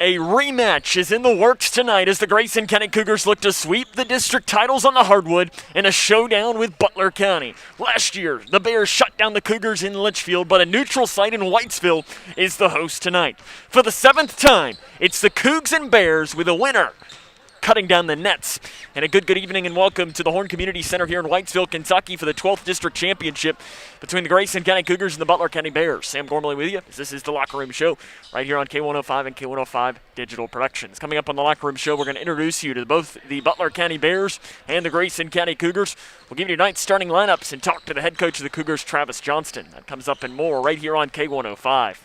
A rematch is in the works tonight as the Grayson County Cougars look to sweep the district titles on the hardwood in a showdown with Butler County. Last year, the Bears shut down the Cougars in Litchfield, but a neutral site in Whitesville is the host tonight. For the 7th time, it's the Cougs and Bears with a winner cutting down the nets. And a good evening and welcome to the Horn Community Center here in Whitesville, Kentucky for the 12th District Championship between the Grayson County Cougars and the Butler County Bears. Sam Gormley with you. This is the Locker Room Show right here on K105 and K105 Digital Productions. Coming up on the Locker Room Show, we're going to introduce you to both the Butler County Bears and the Grayson County Cougars. We'll give you tonight's starting lineups and talk to the head coach of the Cougars, Travis Johnston. That comes up and more right here on K105.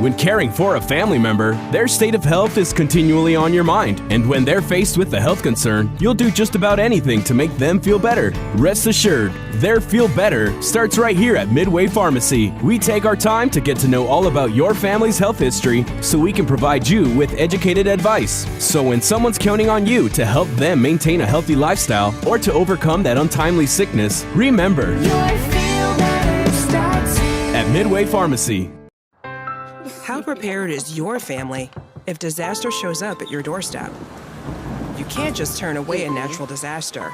When caring for a family member, their state of health is continually on your mind. And when they're faced with a health concern, you'll do just about anything to make them feel better. Rest assured, their feel better starts right here at Midway Pharmacy. We take our time to get to know all about your family's health history so we can provide you with educated advice. So when someone's counting on you to help them maintain a healthy lifestyle or to overcome that untimely sickness, remember, your feel better starts here at Midway Pharmacy. How prepared is your family if disaster shows up at your doorstep? You can't just turn away a natural disaster.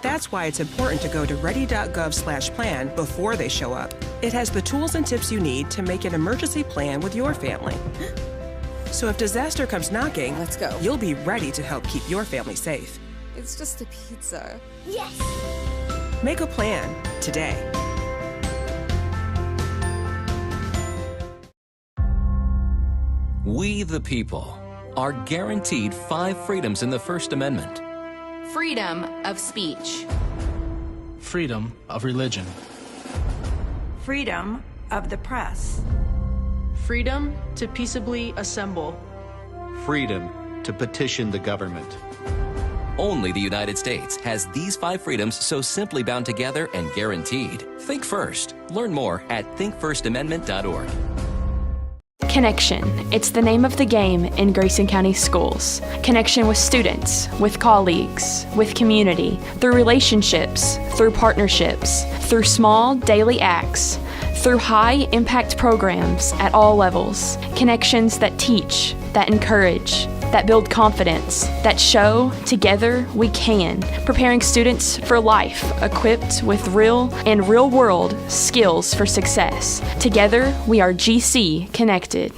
That's why it's important to go to ready.gov/plan before they show up. It has the tools and tips you need to make an emergency plan with your family. So if disaster comes knocking, let's go. You'll be ready to help keep your family safe. It's just a pizza. Yes! Make a plan today. We, the people, are guaranteed 5 freedoms in the First Amendment. Freedom of speech. Freedom of religion. Freedom of the press. Freedom to peaceably assemble. Freedom to petition the government. Only the United States has these 5 freedoms so simply bound together and guaranteed. Think first. Learn more at thinkfirstamendment.org. Connection. It's the name of the game in Grayson County schools. Connection with students, with colleagues, with community, through relationships, through partnerships, through small daily acts, through high-impact programs at all levels. Connections that teach, that encourage, that build confidence, that show together we can, preparing students for life, equipped with real and real-world skills for success. Together, we are GC Connected.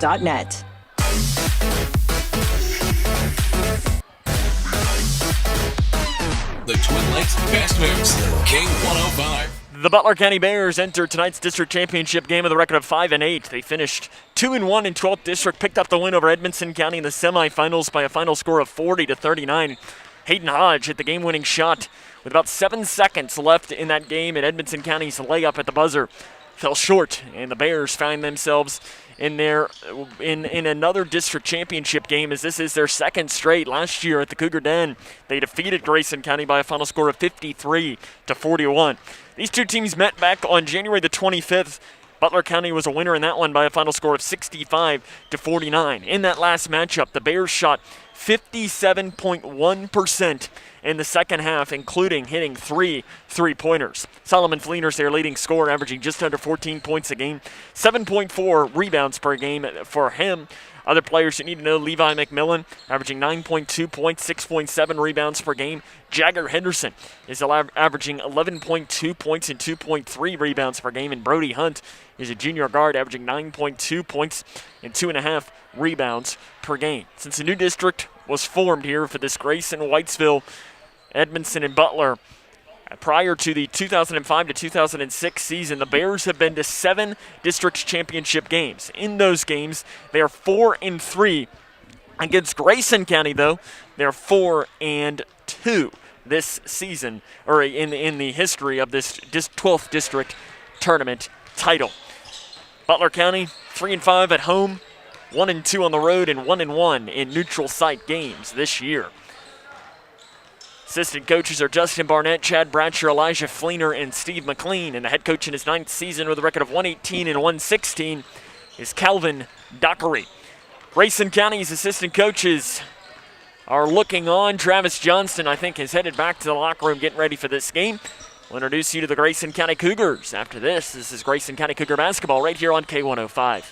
.net. The Twin Lakes Best Mix, K105. The Butler County Bears enter tonight's district championship game with a record of 5-8. They finished 2-1 in 12th district, picked up the win over Edmondson County in the semifinals by a final score of 40-39. Hayden Hodge hit the game-winning shot with about 7 seconds left in that game, and Edmondson County's layup at the buzzer fell short, and the Bears find themselves in another district championship game, as this is their 2nd straight. Last year at the Cougar Den, they defeated Grayson County by a final score of 53-41. These two teams met back on January the 25th. Butler County was a winner in that one by a final score of 65-49. In that last matchup, the Bears shot 57.1% in the second half, including hitting 3 3-pointers. Solomon Fleener's their leading scorer, averaging just under 14 points a game, 7.4 rebounds per game for him. Other players you need to know: Levi McMillan, averaging 9.2 points, 6.7 rebounds per game. Jagger Henderson is averaging 11.2 points and 2.3 rebounds per game. And Brody Hunt is a junior guard, averaging 9.2 points and 2.5 rebounds per game. Since a new district was formed here for this Grayson, Whitesville, Edmondson, and Butler, prior to the 2005 to 2006 season, the Bears have been to 7 district championship games. In those games, they are 4-3. Against Grayson County, though, they're 4-2 this season, or in the history of this 12th district tournament title. Butler County 3-5 at home, 1-2 on the road, and 1-1 in neutral site games this year. Assistant coaches are Justin Barnett, Chad Bradshaw, Elijah Fleener, and Steve McLean. And the head coach in his 9th season with a record of 118 and 116 is Calvin Dockery. Grayson County's assistant coaches are looking on. Travis Johnston, I think, is headed back to the locker room getting ready for this game. We'll introduce you to the Grayson County Cougars. After this is Grayson County Cougar basketball right here on K105.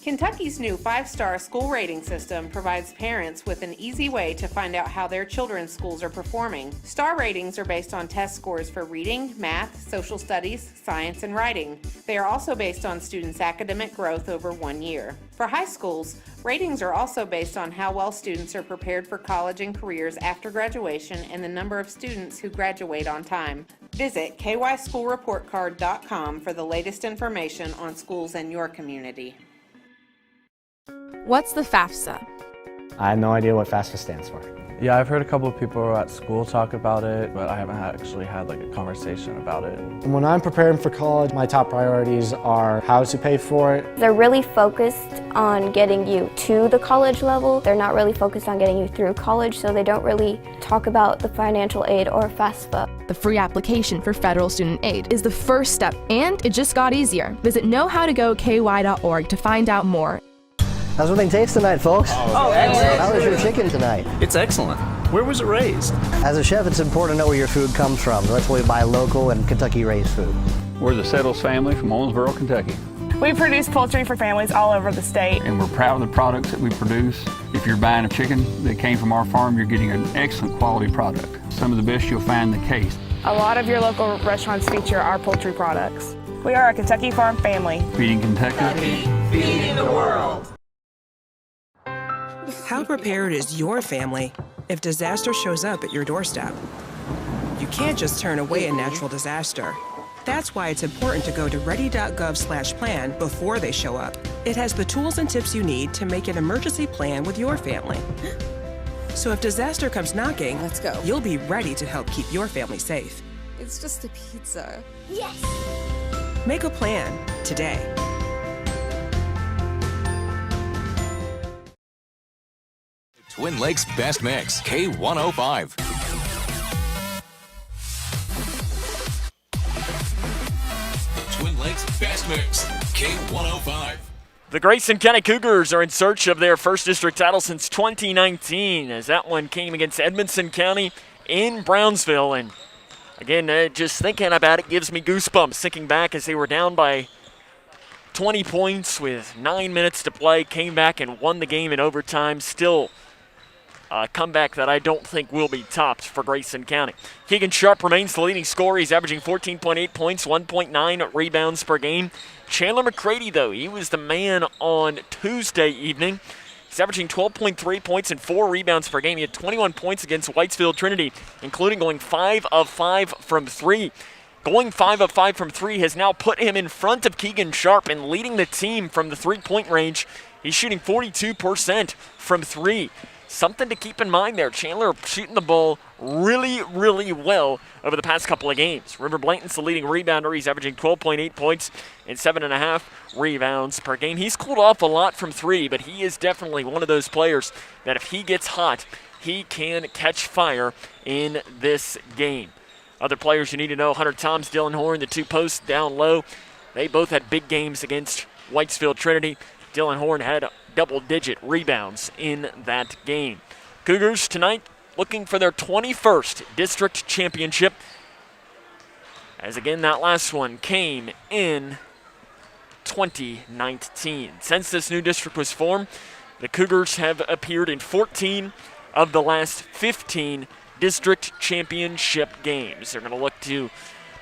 Kentucky's new 5-star school rating system provides parents with an easy way to find out how their children's schools are performing. Star ratings are based on test scores for reading, math, social studies, science, and writing. They are also based on students' academic growth over 1 year. For high schools, ratings are also based on how well students are prepared for college and careers after graduation and the number of students who graduate on time. Visit kyschoolreportcard.com for the latest information on schools in your community. What's the FAFSA? I have no idea what FAFSA stands for. Yeah, I've heard a couple of people at school talk about it, but I haven't actually had a conversation about it. When I'm preparing for college, my top priorities are how to pay for it. They're really focused on getting you to the college level. They're not really focused on getting you through college, so they don't really talk about the financial aid or FAFSA. The free application for federal student aid is the first step, and it just got easier. Visit knowhowtogoky.org to find out more. How's everything taste tonight, folks? Oh, excellent. How was your chicken tonight? It's excellent. Where was it raised? As a chef, it's important to know where your food comes from. That's why we buy local and Kentucky-raised food. We're the Settles family from Owensboro, Kentucky. We produce poultry for families all over the state. And we're proud of the products that we produce. If you're buying a chicken that came from our farm, you're getting an excellent quality product. Some of the best you'll find in the case. A lot of your local restaurants feature our poultry products. We are a Kentucky farm family. Feeding Kentucky. Feeding the world. How prepared is your family if disaster shows up at your doorstep? You can't just turn away a natural disaster. That's why it's important to go to ready.gov/plan before they show up. It has the tools and tips you need to make an emergency plan with your family. So if disaster comes knocking, let's go. You'll be ready to help keep your family safe. It's just a pizza. Yes! Make a plan today. Twin Lakes Best Mix, K105. Twin Lakes Best Mix, K105. The Grayson County Cougars are in search of their first district title since 2019, as that one came against Edmonson County in Brownsville. And again, just thinking about it gives me goosebumps, thinking back as they were down by 20 points with 9 minutes to play, came back and won the game in overtime. Still a comeback that I don't think will be topped for Grayson County. Keegan Sharp remains the leading scorer. He's averaging 14.8 points, 1.9 rebounds per game. Chandler McCready, though, he was the man on Tuesday evening. He's averaging 12.3 points and 4 rebounds per game. He had 21 points against Whitesville Trinity, including going 5 of 5 from 3. Going 5 of 5 from 3 has now put him in front of Keegan Sharp and leading the team from the three-point range. He's shooting 42% from 3. Something to keep in mind there. Chandler shooting the ball really, really well over the past couple of games. River Blanton's the leading rebounder. He's averaging 12.8 points and 7.5 rebounds per game. He's cooled off a lot from 3, but he is definitely one of those players that if he gets hot, he can catch fire in this game. Other players you need to know, Hunter Toms, Dylan Horn, the two posts down low. They both had big games against Whitesville Trinity. Dylan Horn had double-digit rebounds in that game. Cougars tonight looking for their 21st district championship, as again that last one came in 2019. Since this new district was formed, the Cougars have appeared in 14 of the last 15 district championship games. They're going to look to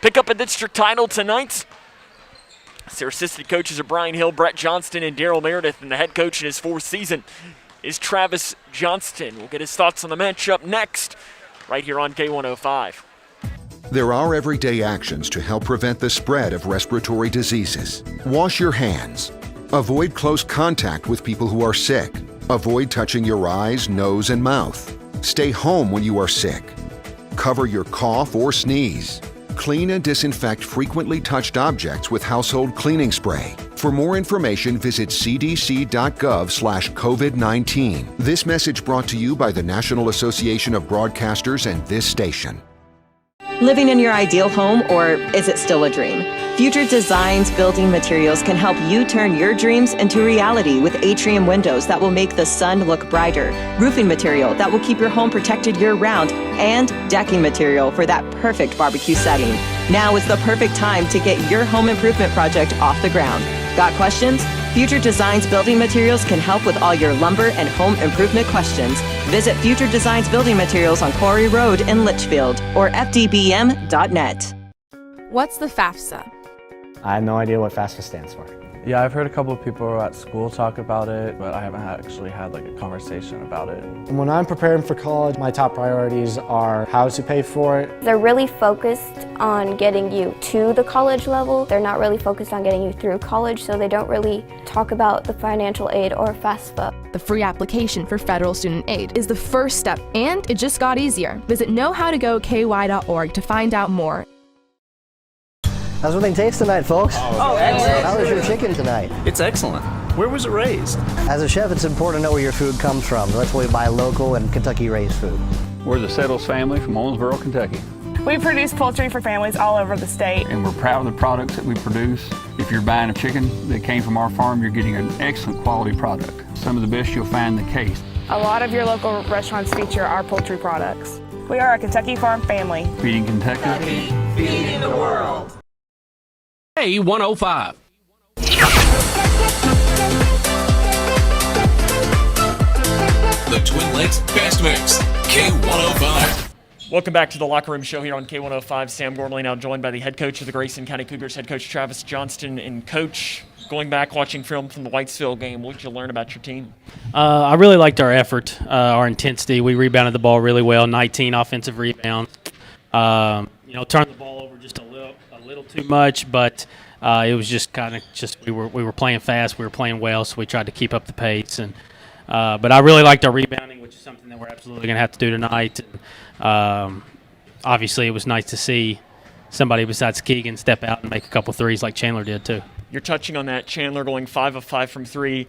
pick up a district title tonight. Their assistant coaches are Brian Hill, Brett Johnston, and Daryl Meredith, and the head coach in his 4th season is Travis Johnston. We'll get his thoughts on the matchup next, right here on K105. There are everyday actions to help prevent the spread of respiratory diseases. Wash your hands. Avoid close contact with people who are sick. Avoid touching your eyes, nose, and mouth. Stay home when you are sick. Cover your cough or sneeze. Clean and disinfect frequently touched objects with household cleaning spray. For more information, visit cdc.gov/COVID-19. This message brought to you by the National Association of Broadcasters and this station. Living in your ideal home, or is it still a dream? Future Designs Building Materials can help you turn your dreams into reality with atrium windows that will make the sun look brighter, roofing material that will keep your home protected year-round, and decking material for that perfect barbecue setting. Now is the perfect time to get your home improvement project off the ground. Got questions? Future Designs Building Materials can help with all your lumber and home improvement questions. Visit Future Designs Building Materials on Quarry Road in Litchfield or fdbm.net. What's the FAFSA? I have no idea what FAFSA stands for. Yeah, I've heard a couple of people at school talk about it, but I haven't actually had like a conversation about it. When I'm preparing for college, my top priorities are how to pay for it. They're really focused on getting you to the college level. They're not really focused on getting you through college, so they don't really talk about the financial aid or FAFSA. The free application for federal student aid is the first step, and it just got easier. Visit knowhowtogoky.org to find out more. How's everything taste tonight, folks? Oh, excellent. How was your chicken tonight? It's excellent. Where was it raised? As a chef, it's important to know where your food comes from. That's why we buy local and Kentucky-raised food. We're the Settles family from Owensboro, Kentucky. We produce poultry for families all over the state. And we're proud of the products that we produce. If you're buying a chicken that came from our farm, you're getting an excellent quality product. Some of the best you'll find in the case. A lot of your local restaurants feature our poultry products. We are a Kentucky farm family. Feeding Kentucky. Feeding the world. K105. The Twin Lakes Best Mix, K105. Welcome back to the Locker Room Show here on K105. Sam Gormley now joined by the head coach of the Grayson County Cougars, head coach Travis Johnston. And Coach, going back, watching film from the Whitesville game, what did you learn about your team? I really liked our effort, our intensity. We rebounded the ball really well, 19 offensive rebounds. Turned the ball over just a little too much, but it was just we were playing fast, we were playing well, so we tried to keep up the pace. And but I really liked our rebounding, which is something that we're absolutely going to have to do tonight. And, obviously, it was nice to see somebody besides Keegan step out and make a couple threes like Chandler did too. You're touching on that. Chandler going 5 of 5 from 3.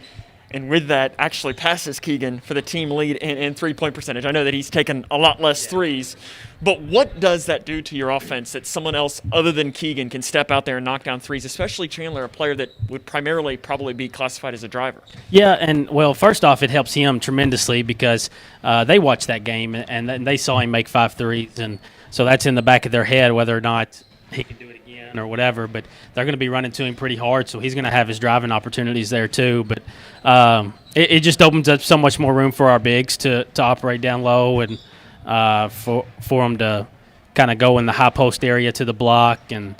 And with that, actually passes Keegan for the team lead in three-point percentage. I know that he's taken a lot less threes, but what does that do to your offense that someone else other than Keegan can step out there and knock down threes, especially Chandler, a player that would primarily probably be classified as a driver? Yeah, and, well, first off, it helps him tremendously because they watched that game and they saw him make 5 threes, and so that's in the back of their head whether or not he can do it again or whatever, but they're going to be running to him pretty hard, so he's going to have his driving opportunities there too. But it just opens up so much more room for our bigs to operate down low and for them to kind of go in the high post area to the block, and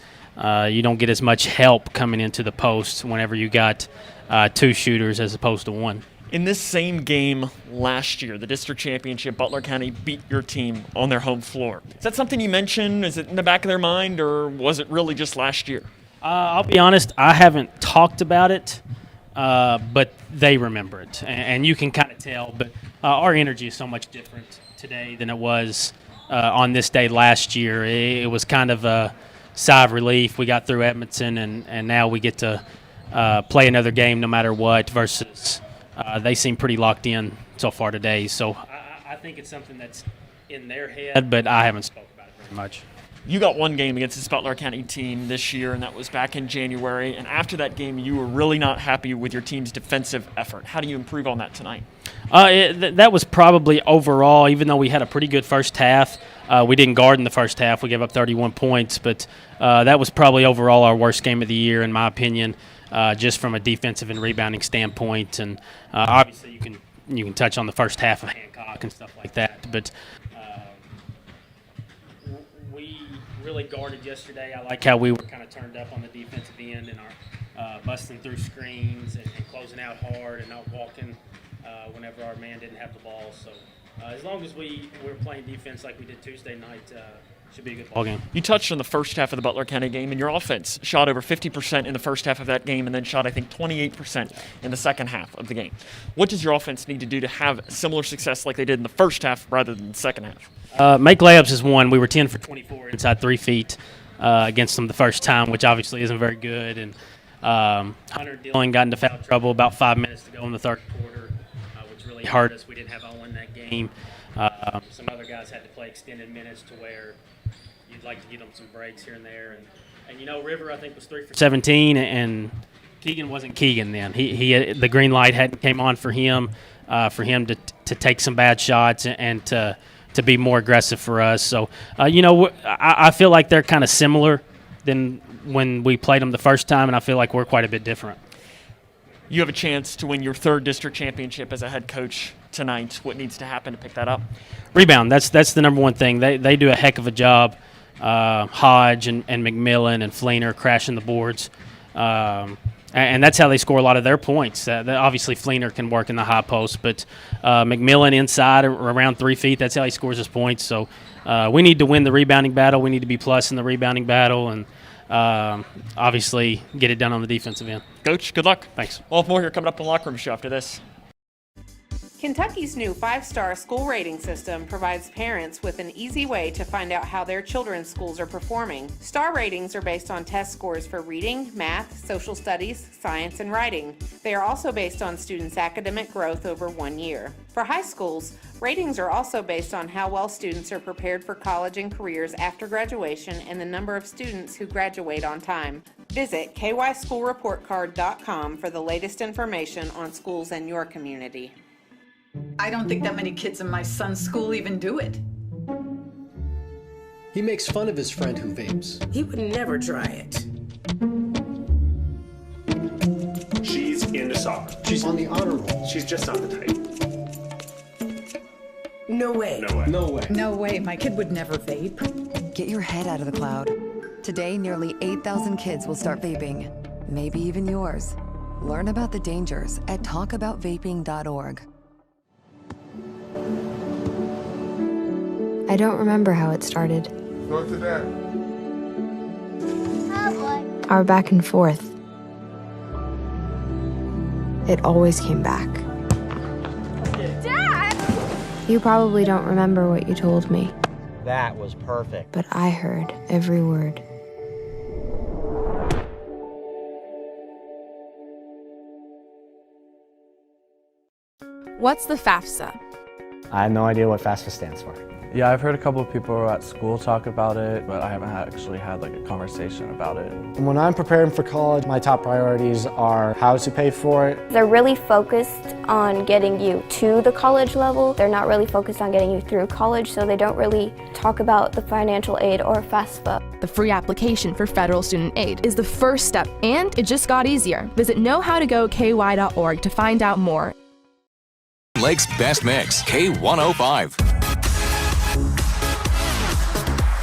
you don't get as much help coming into the post whenever you got 2 shooters as opposed to 1. In this same game last year, the district championship, Butler County beat your team on their home floor. Is that something you mentioned? Is it in the back of their mind, or was it really just last year? I'll be honest, I haven't talked about it, but they remember it, and you can kind of tell. But our energy is so much different today than it was on this day last year. It was kind of a sigh of relief. We got through Edmondson, and now we get to play another game no matter what, versus they seem pretty locked in so far today. So I think it's something that's in their head, but I haven't spoke about it very much. You got one game against this Butler County team this year, and that was back in January. And after that game, you were really not happy with your team's defensive effort. How do you improve on that tonight? That was probably overall, even though we had a pretty good first half. We didn't guard in the first half. We gave up 31 points, but that was probably overall our worst game of the year, in my opinion, just from a defensive and rebounding standpoint. And obviously you can touch on the first half of Hancock and stuff like that, but we really guarded yesterday. I like how we were kind of turned up on the defensive end and our busting through screens and closing out hard and not walking whenever our man didn't have the ball. So as long as we're playing defense like we did Tuesday night, should be a good ball game. You touched on the first half of the Butler County game, and your offense shot over 50% in the first half of that game and then shot, I think, 28% in the second half of the game. What does your offense need to do to have similar success like they did in the first half rather than the second half? Make layups is one. We were 10 for 24 inside 3 feet against them the first time, which obviously isn't very good. And Hunter Dillon got into foul trouble about 5 minutes to go in the third quarter, which really hurt us. We didn't have Owen that game. Some other guys had to play extended minutes to where you'd like to get them some breaks here and there. And River, I think, was 3 for 17, and Keegan wasn't Keegan then. He the green light hadn't came on for him to take some bad shots and to be more aggressive for us. So, I feel like they're kind of similar than when we played them the first time, and I feel like we're quite a bit different. You have a chance to win your 3rd district championship as a head coach tonight. What needs to happen to pick that up? Rebound. That's the number one thing. They do a heck of a job. Hodge and McMillan and Fleener crashing the boards. And that's how they score a lot of their points. Obviously, Fleener can work in the high post, but McMillan inside or around 3 feet, that's how he scores his points. So we need to win the rebounding battle. We need to be plus in the rebounding battle and obviously get it done on the defensive end. Coach, good luck. Thanks. We'll have more here coming up in the locker room show after this. Kentucky's new 5-star school rating system provides parents with an easy way to find out how their children's schools are performing. Star ratings are based on test scores for reading, math, social studies, science, and writing. They are also based on students' academic growth over 1 year. For high schools, ratings are also based on how well students are prepared for college and careers after graduation and the number of students who graduate on time. Visit kyschoolreportcard.com for the latest information on schools in your community. I don't think that many kids in my son's school even do it. He makes fun of his friend who vapes. He would never try it. She's into soccer. She's on the honor roll. She's just not the type. No way. No way. No way. No way, my kid would never vape. Get your head out of the cloud. Today, nearly 8,000 kids will start vaping. Maybe even yours. Learn about the dangers at talkaboutvaping.org. I don't remember how it started. Go to that. Our back and forth. It always came back. Dad! You probably don't remember what you told me, That was perfect. but I heard every word. What's the FAFSA? I have no idea what FAFSA stands for. Yeah, I've heard a couple of people at school talk about it, but I haven't actually had like a conversation about it. When I'm preparing for college, my top priorities are how to pay for it. They're really focused on getting you to the college level. They're not really focused on getting you through college, so they don't really talk about the financial aid or FAFSA. The free application for federal student aid is the first step, and it just got easier. Visit knowhowtogoky.org to find out more. Lake's Best Mix, K105.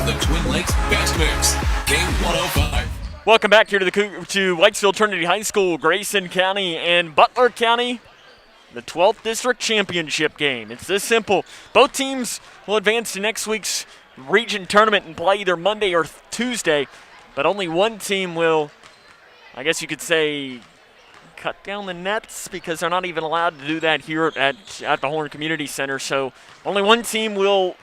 The Twin Lakes Best Mix, K105. Welcome back here to Whitesville Trinity High School, Grayson County and Butler County, the 12th District Championship game. It's this simple. Both teams will advance to next week's region tournament and play either Monday or Tuesday, but only one team will, I guess you could say, cut down the nets because they're not even allowed to do that here at the Horn Community Center. So only one team will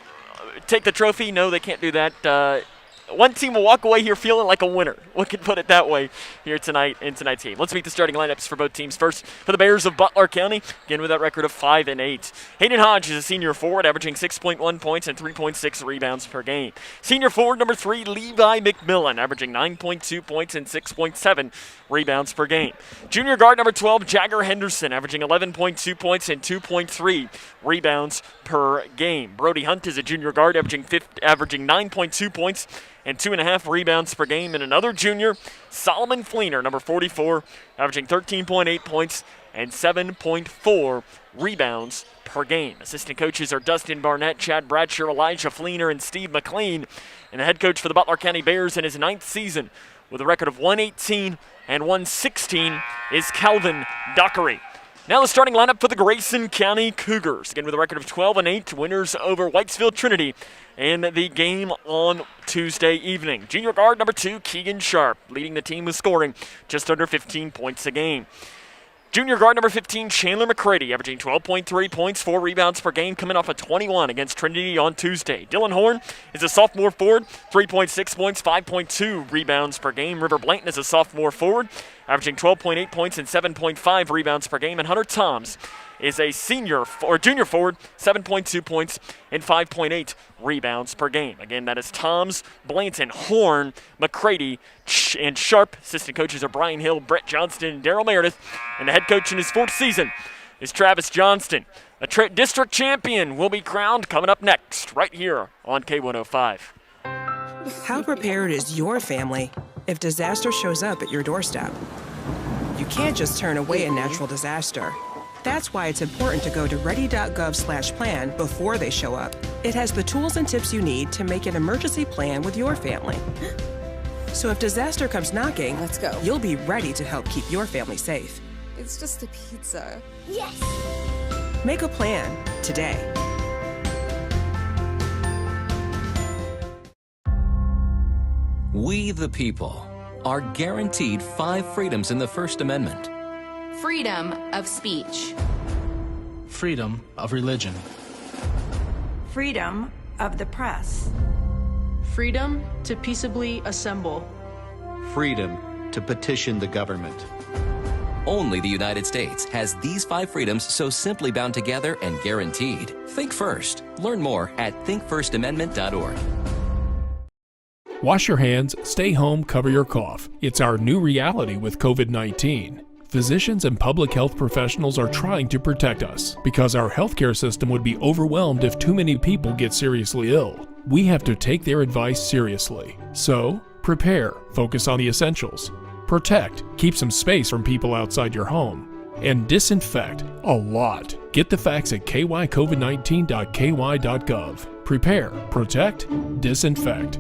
take the trophy. No, they can't do that. One team will walk away here feeling like a winner. We can put it that way here tonight in tonight's game. Let's meet the starting lineups for both teams. First, for the Bears of Butler County, again with that record of 5-8. Hayden Hodge is a senior forward, averaging 6.1 points and 3.6 rebounds per game. Senior forward number 3, Levi McMillan, averaging 9.2 points and 6.7 rebounds per game. Junior guard number 12, Jagger Henderson, averaging 11.2 points and 2.3 rebounds per game. Brody Hunt is a junior guard, averaging 9.2 points and 2.5 rebounds per game. And another junior, Solomon Fleener, number 44, averaging 13.8 points and 7.4 rebounds per game. Assistant coaches are Dustin Barnett, Chad Bradshaw, Elijah Fleener, and Steve McLean. And the head coach for the Butler County Bears in his 9th season with a record of 118 and 116 is Calvin Dockery. Now the starting lineup for the Grayson County Cougars. Again with a record of 12-8, winners over Whitesville Trinity in the game on Tuesday evening. Junior guard number 2, Keegan Sharp, leading the team with scoring just under 15 points a game. Junior guard number 15, Chandler McCready, averaging 12.3 points, 4 rebounds per game, coming off a 21 against Trinity on Tuesday. Dylan Horn is a sophomore forward, 3.6 points, 5.2 rebounds per game. River Blanton is a sophomore forward, averaging 12.8 points and 7.5 rebounds per game. And Hunter Toms is a junior forward, 7.2 points and 5.8 rebounds per game. Again, that is Toms, Blanton, Horn, McCready, and Sharp. Assistant coaches are Brian Hill, Brett Johnston, and Daryl Meredith. And the head coach in his 4th season is Travis Johnston. A district champion will be crowned coming up next, right here on K105. How prepared is your family if disaster shows up at your doorstep? You can't just turn away a natural disaster. That's why it's important to go to ready.gov/plan before they show up. It has the tools and tips you need to make an emergency plan with your family. So if disaster comes knocking, let's go. You'll be ready to help keep your family safe. It's just a pizza. Yes! Make a plan today. We, the people, are guaranteed 5 freedoms in the First Amendment. Freedom of speech. Freedom of religion. Freedom of the press. Freedom to peaceably assemble. Freedom to petition the government. Only the United States has these 5 freedoms so simply bound together and guaranteed. Think first. Learn more at thinkfirstamendment.org. Wash your hands, stay home, cover your cough. It's our new reality with COVID-19. Physicians and public health professionals are trying to protect us because our healthcare system would be overwhelmed if too many people get seriously ill. We have to take their advice seriously. So, prepare, focus on the essentials. Protect, keep some space from people outside your home. And disinfect, a lot. Get the facts at kycovid19.ky.gov. Prepare, protect, disinfect.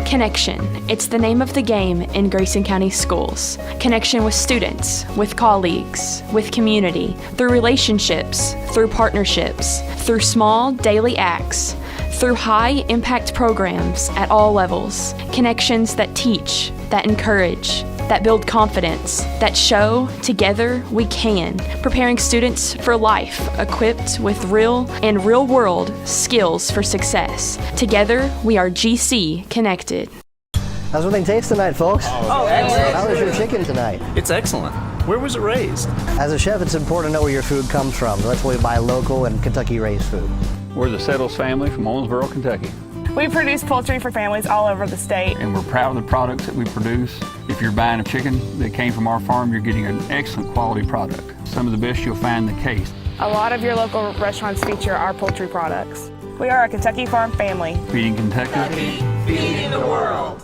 Connection. It's the name of the game in Grayson County schools. Connection with students, with colleagues, with community, through relationships, through partnerships, through small daily acts, through high-impact programs at all levels. Connections that teach, that encourage, that build confidence, that show together we can, preparing students for life, equipped with real and real-world skills for success. Together, we are GC Connected. How's everything taste tonight, folks? Oh, excellent. How was your chicken tonight? It's excellent. Where was it raised? As a chef, it's important to know where your food comes from. That's why we buy local and Kentucky-raised food. We're the Settles family from Owensboro, Kentucky. We produce poultry for families all over the state. And we're proud of the products that we produce. If you're buying a chicken that came from our farm, you're getting an excellent quality product. Some of the best you'll find in the case. A lot of your local restaurants feature our poultry products. We are a Kentucky farm family. Feeding Kentucky. Feeding the world.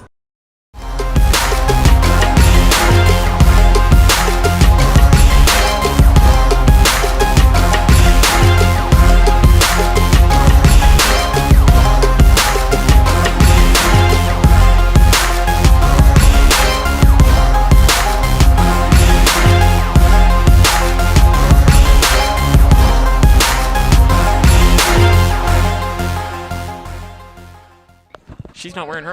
She's not wearing her.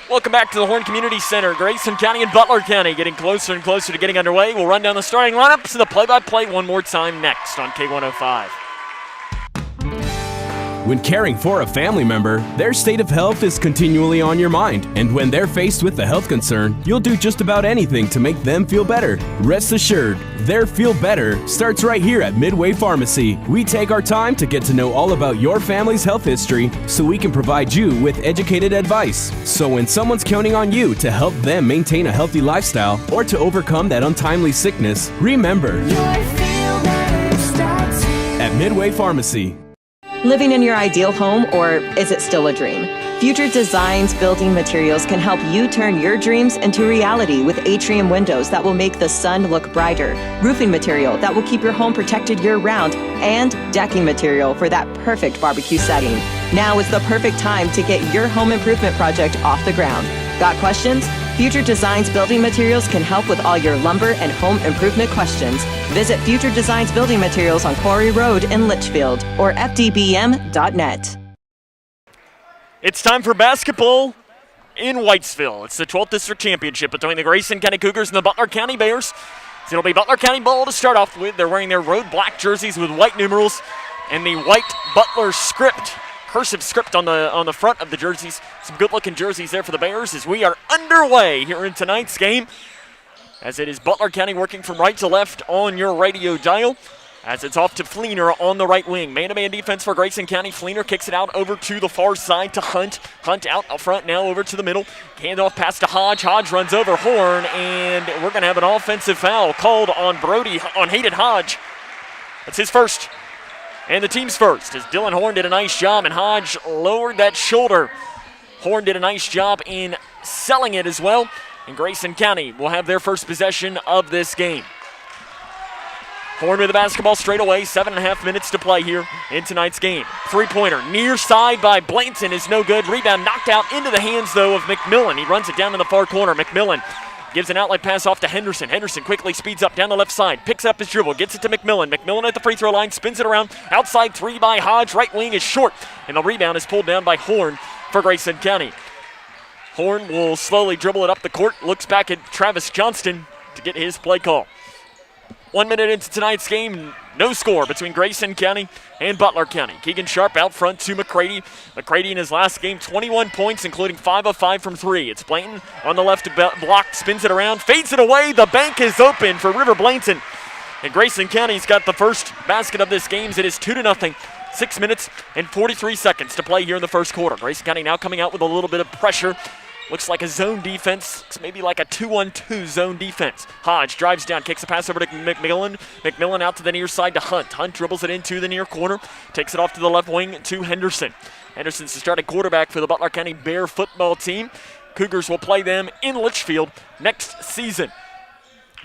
Welcome back to the Horn Community Center. Grayson County and Butler County getting closer and closer to getting underway. We'll run down the starting lineups and the play-by-play one more time next on K105. When caring for a family member, their state of health is continually on your mind. And when they're faced with a health concern, you'll do just about anything to make them feel better. Rest assured, their feel better starts right here at Midway Pharmacy. We take our time to get to know all about your family's health history so we can provide you with educated advice. So when someone's counting on you to help them maintain a healthy lifestyle or to overcome that untimely sickness, remember, at Midway Pharmacy. Living in your ideal home, or is it still a dream? Future Designs Building Materials can help you turn your dreams into reality with atrium windows that will make the sun look brighter, roofing material that will keep your home protected year-round, and decking material for that perfect barbecue setting. Now is the perfect time to get your home improvement project off the ground. Got questions? Future Designs Building Materials can help with all your lumber and home improvement questions. Visit Future Designs Building Materials on Quarry Road in Litchfield or fdbm.net. It's time for basketball in Whitesville. It's the 12th District Championship between the Grayson County Cougars and the Butler County Bears. It'll be Butler County ball to start off with. They're wearing their road black jerseys with white numerals and the white Butler script cursive script on the front of the jerseys. Some good-looking jerseys there for the Bears as we are underway here in tonight's game. As it is Butler County working from right to left on your radio dial. As it's off to Fleener on the right wing. Man-to-man defense for Grayson County. Fleener kicks it out over to the far side to Hunt. Hunt out front now over to the middle. Handoff pass to Hodge. Hodge runs over Horn, and we're going to have an offensive foul called on Hayden Hodge. That's his first. And the team's first, as Dylan Horn did a nice job, and Hodge lowered that shoulder. Horn did a nice job in selling it as well. And Grayson County will have their first possession of this game. Horn with the basketball straight away. 7.5 minutes to play here in tonight's game. Three-pointer near side by Blanton is no good. Rebound knocked out into the hands, though, of McMillan. He runs it down in the far corner. McMillan gives an outlet pass off to Henderson. Henderson quickly speeds up down the left side. Picks up his dribble. Gets it to McMillan. McMillan at the free throw line. Spins it around. Outside three by Hodge. Right wing is short. And the rebound is pulled down by Horn for Grayson County. Horn will slowly dribble it up the court. Looks back at Travis Johnston to get his play call. 1 minute into tonight's game, no score between Grayson County and Butler County. Keegan Sharp out front to McCready. McCready in his last game, 21 points, including 5 of 5 from 3. It's Blanton on the left block, spins it around, fades it away. The bank is open for River Blanton. And Grayson County's got the first basket of this game. It is 2-0. 6 minutes and 43 seconds to play here in the first quarter. Grayson County now coming out with a little bit of pressure. Looks like a zone defense. Looks maybe like a 2-1-2 zone defense. Hodge drives down, kicks a pass over to McMillan. McMillan out to the near side to Hunt. Hunt dribbles it into the near corner. Takes it off to the left wing to Henderson. Henderson's the starting quarterback for the Butler County Bear football team. Cougars will play them in Litchfield next season.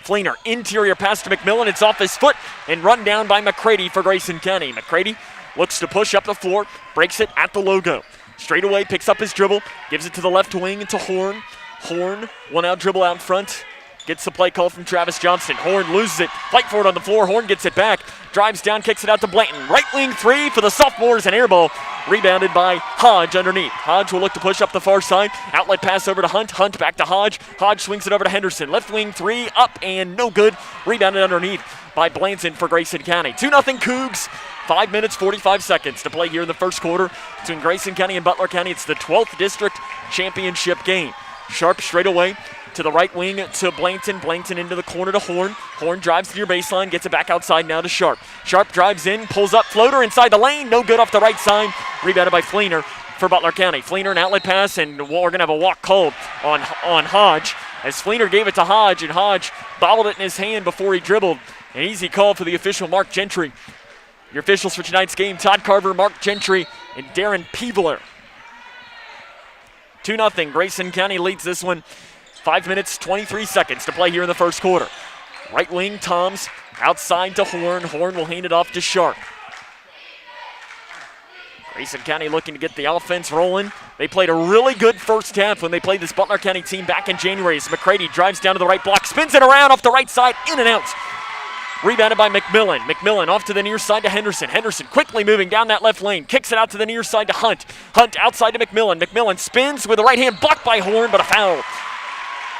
Fleener, interior pass to McMillan. It's off his foot and run down by McCready for Grayson County. McCready looks to push up the floor, breaks it at the logo. Straight away, picks up his dribble, gives it to the left wing to Horn. Horn, one out dribble out in front. Gets the play call from Travis Johnston. Horn loses it. Fight for it on the floor. Horn gets it back. Drives down, kicks it out to Blanton. Right wing three for the sophomores, an air ball. Rebounded by Hodge underneath. Hodge will look to push up the far side. Outlet pass over to Hunt. Hunt back to Hodge. Hodge swings it over to Henderson. Left wing three, up and no good. Rebounded underneath by Blanton for Grayson County. 2-0 Cougs. 5 minutes, 45 seconds to play here in the first quarter between Grayson County and Butler County. It's the 12th district championship game. Sharp straight away to the right wing to Blanton. Blanton into the corner to Horn. Horn drives to your baseline, gets it back outside now to Sharp. Sharp drives in, pulls up, floater inside the lane. No good off the right side. Rebounded by Fleener for Butler County. Fleener an outlet pass, and we're going to have a walk called on Hodge as Fleener gave it to Hodge, and Hodge bobbled it in his hand before he dribbled. An easy call for the official, Mark Gentry. Your officials for tonight's game, Todd Carver, Mark Gentry, and Darren Peebler. 2-0. Grayson County leads this one. 5 minutes, 23 seconds to play here in the first quarter. Right wing, Toms, outside to Horn. Horn will hand it off to Sharp. Grayson County looking to get the offense rolling. They played a really good first half when they played this Butler County team back in January. As McCready drives down to the right block, spins it around off the right side, in and out. Rebounded by McMillan. McMillan off to the near side to Henderson. Henderson quickly moving down that left lane. Kicks it out to the near side to Hunt. Hunt outside to McMillan. McMillan spins with the right hand, blocked by Horn, but a foul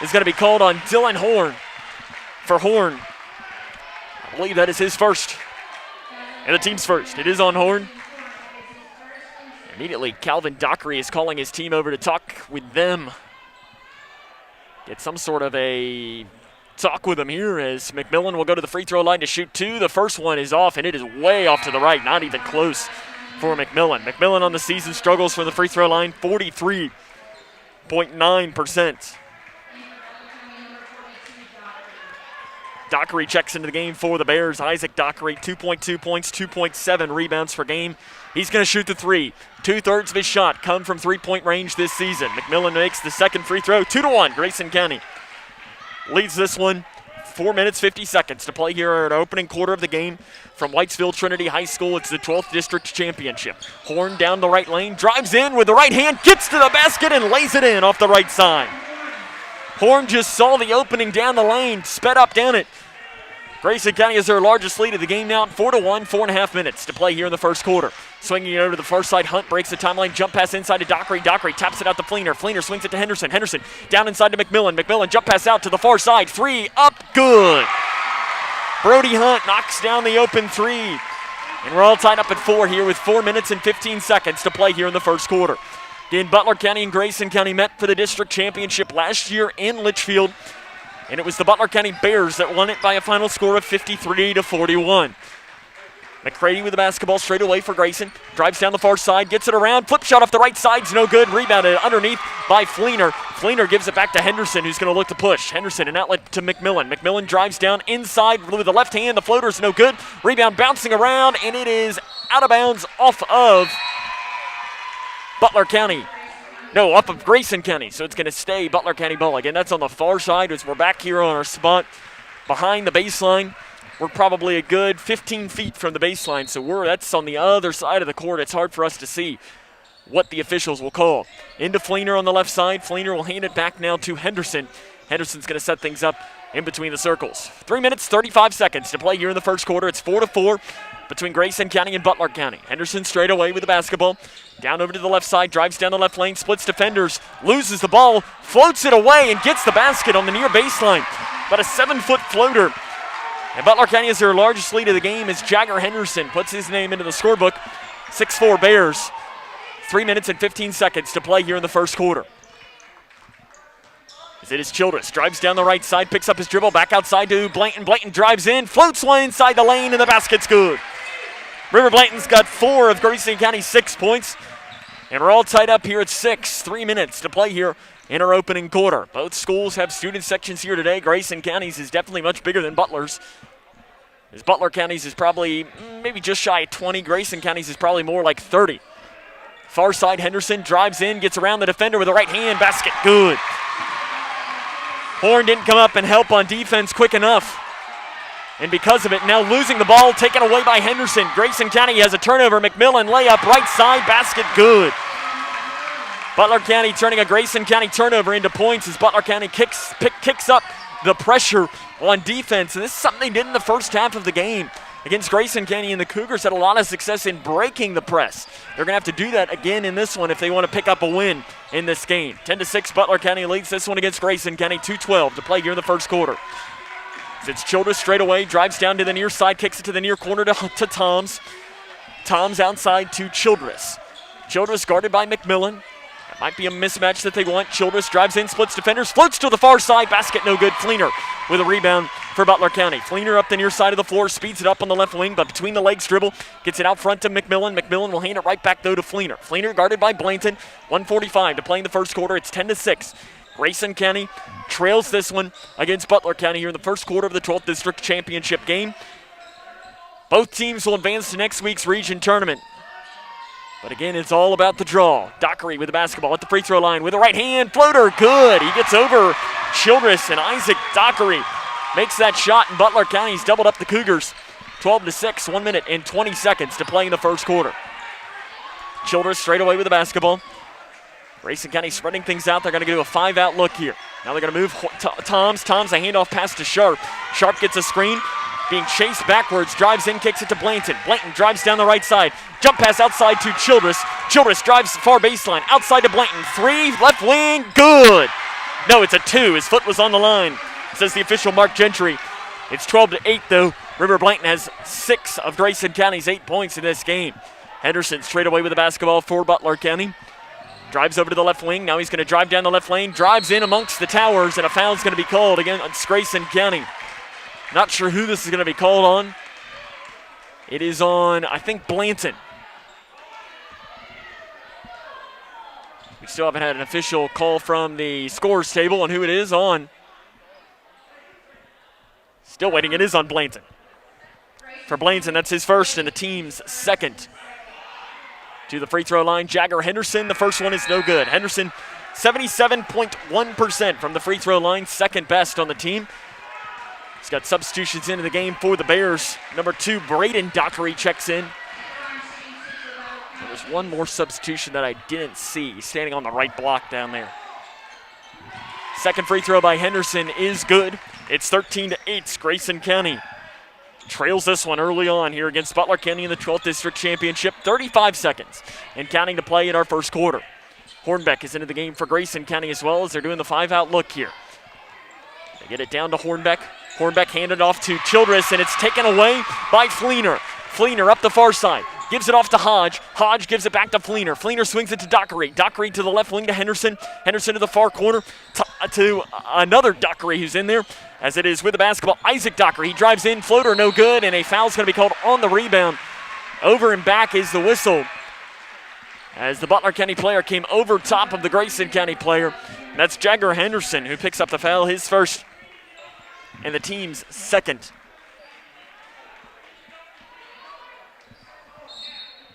is going to be called on Dylan Horn. For Horn, I believe that is his first. And the team's first. It is on Horn. Immediately, Calvin Dockery is calling his team over to talk with them. Get some sort of a talk with him here as McMillan will go to the free throw line to shoot two. The first one is off, and it is way off to the right, not even close for McMillan. McMillan on the season struggles from the free throw line, 43.9%. Dockery checks into the game for the Bears. Isaac Dockery, 2.2 points, 2.7 rebounds per game. He's going to shoot the three. 2/3 of his shot come from three-point range this season. McMillan makes the second free throw, 2-1, Grayson County leads this one. 4 minutes, 50 seconds to play here at our opening quarter of the game from Whitesville Trinity High School. It's the 12th district championship. Horn down the right lane, drives in with the right hand, gets to the basket and lays it in off the right side. Horn just saw the opening down the lane, sped up down it. Grayson County is their largest lead of the game now, 4-1, 4.5 minutes to play here in the first quarter. Swinging it over to the far side, Hunt breaks the timeline, jump pass inside to Dockery. Dockery taps it out to Fleener. Fleener swings it to Henderson. Henderson down inside to McMillan. McMillan jump pass out to the far side. Three up, good. Brody Hunt knocks down the open three. And we're all tied up at 4 here with 4 minutes and 15 seconds to play here in the first quarter. Again, Butler County and Grayson County met for the district championship last year in Litchfield. And it was the Butler County Bears that won it by a final score of 53-41. McCready with the basketball straight away for Grayson. Drives down the far side, gets it around. Flip shot off the right side's no good. Rebounded underneath by Fleener. Fleener gives it back to Henderson, who's going to look to push. Henderson, an outlet to McMillan. McMillan drives down inside with the left hand. The floater's no good. Rebound bouncing around, and it is out of bounds off of Butler County. No, off of Grayson County. So it's going to stay Butler County ball. Again, that's on the far side as we're back here on our spot behind the baseline. We're probably a good 15 feet from the baseline, so that's on the other side of the court. It's hard for us to see what the officials will call. Into Fleener on the left side. Fleener will hand it back now to Henderson. Henderson's going to set things up in between the circles. 3 minutes, 35 seconds to play here in the first quarter. It's 4-4 between Grayson County and Butler County. Henderson straight away with the basketball. Down over to the left side, drives down the left lane, splits defenders, loses the ball, floats it away, and gets the basket on the near baseline. About a 7-foot floater. And Butler County is their largest lead of the game as Jagger Henderson puts his name into the scorebook. 6-4 Bears. 3 minutes and 15 seconds to play here in the first quarter. As it is Childress. Drives down the right side, picks up his dribble, back outside to Blanton. Blanton drives in, floats one inside the lane, and the basket's good. River Blanton's got 4 of Grayson County's 6 points. And we're all tied up here at 6. 3 minutes to play here in our opening quarter. Both schools have student sections here today. Grayson County's is definitely much bigger than Butler's. As Butler County's is probably maybe just shy of 20. Grayson County's is probably more like 30. Far side, Henderson drives in, gets around the defender with the right hand. Basket good. Horn didn't come up and help on defense quick enough. And because of it, now losing the ball, taken away by Henderson. Grayson County has a turnover. McMillan layup, right side, basket good. Butler County turning a Grayson County turnover into points as Butler County kicks up the pressure on defense. And this is something they did in the first half of the game against Grayson County, and the Cougars had a lot of success in breaking the press. They're going to have to do that again in this one if they want to pick up a win in this game. 10-6, Butler County leads this one against Grayson County. 2:12 to play here in the first quarter. It's Childress straight away, drives down to the near side, kicks it to the near corner to Toms. Toms outside to Childress. Childress guarded by McMillan. That might be a mismatch that they want. Childress drives in, splits defenders, floats to the far side, basket no good. Fleener with a rebound for Butler County. Fleener up the near side of the floor, speeds it up on the left wing, but between the legs dribble, gets it out front to McMillan. McMillan will hand it right back though to Fleener. Fleener guarded by Blanton. 1:45 to play in the first quarter. It's 10-6. Grayson County trails this one against Butler County here in the first quarter of the 12th District Championship game. Both teams will advance to next week's region tournament. But again, it's all about the draw. Dockery with the basketball at the free throw line with a right hand floater. Good. He gets over Childress, and Isaac Dockery makes that shot, and Butler County's doubled up the Cougars. 12-6, 1 minute and 20 seconds to play in the first quarter. Childress straight away with the basketball. Grayson County spreading things out. They're going to do a 5-out look here. Now they're going to move Toms. Toms a handoff pass to Sharp. Sharp gets a screen. Being chased backwards, drives in, kicks it to Blanton. Blanton drives down the right side. Jump pass outside to Childress. Childress drives far baseline. Outside to Blanton. 3, left wing, good. No, it's a 2. His foot was on the line, says the official Mark Gentry. It's 12-8 though. River Blanton has 6 of Grayson County's 8 points in this game. Henderson straight away with the basketball for Butler County. Drives over to the left wing. Now he's going to drive down the left lane. Drives in amongst the towers, and a foul's going to be called against Grayson County. Not sure who this is going to be called on. It is on, I think, Blanton. We still haven't had an official call from the scores table on who it is on. Still waiting. It is on Blanton. For Blanton, that's his first and the team's second. To the free throw line, Jagger Henderson. The first one is no good. Henderson, 77.1% from the free throw line, second best on the team. He's got substitutions into the game for the Bears. Number 2, Braden Dockery checks in. There's one more substitution that I didn't see. He's standing on the right block down there. Second free throw by Henderson is good. It's 13-8. Grayson County trails this one early on here against Butler County in the 12th District Championship. 35 seconds and counting to play in our first quarter. Hornbeck is into the game for Grayson County as well as they're doing the 5-out look here. They get it down to Hornbeck. Hornbeck handed off to Childress, and it's taken away by Fleener. Fleener up the far side. Gives it off to Hodge. Hodge gives it back to Fleener. Fleener swings it to Dockery. Dockery to the left wing to Henderson. Henderson to the far corner to another Dockery who's in there. As it is with the basketball, Isaac Dockery. He drives in, floater no good, and a foul's going to be called on the rebound. Over and back is the whistle, as the Butler County player came over top of the Grayson County player. That's Jagger Henderson who picks up the foul, his first and the team's second.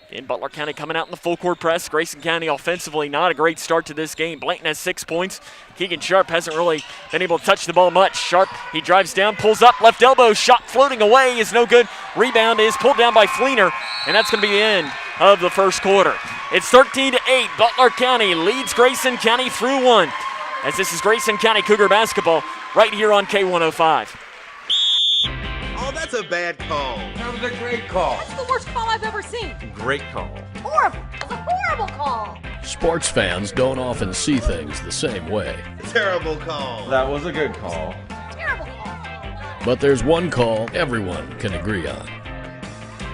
In Butler County coming out in the full court press. Grayson County offensively not a great start to this game. Blanton has 6 points. Keegan Sharp hasn't really been able to touch the ball much. Sharp, he drives down, pulls up, left elbow, shot floating away is no good. Rebound is pulled down by Fleener, and that's going to be the end of the first quarter. It's 13-8. Butler County leads Grayson County through one, as this is Grayson County Cougar basketball right here on K105. Oh, that's a bad call. That was a great call. That's the worst call I've ever seen. Great call. Horrible. That's a horrible call. Sports fans don't often see things the same way. Terrible call. That was a good call. Terrible call. But there's one call everyone can agree on.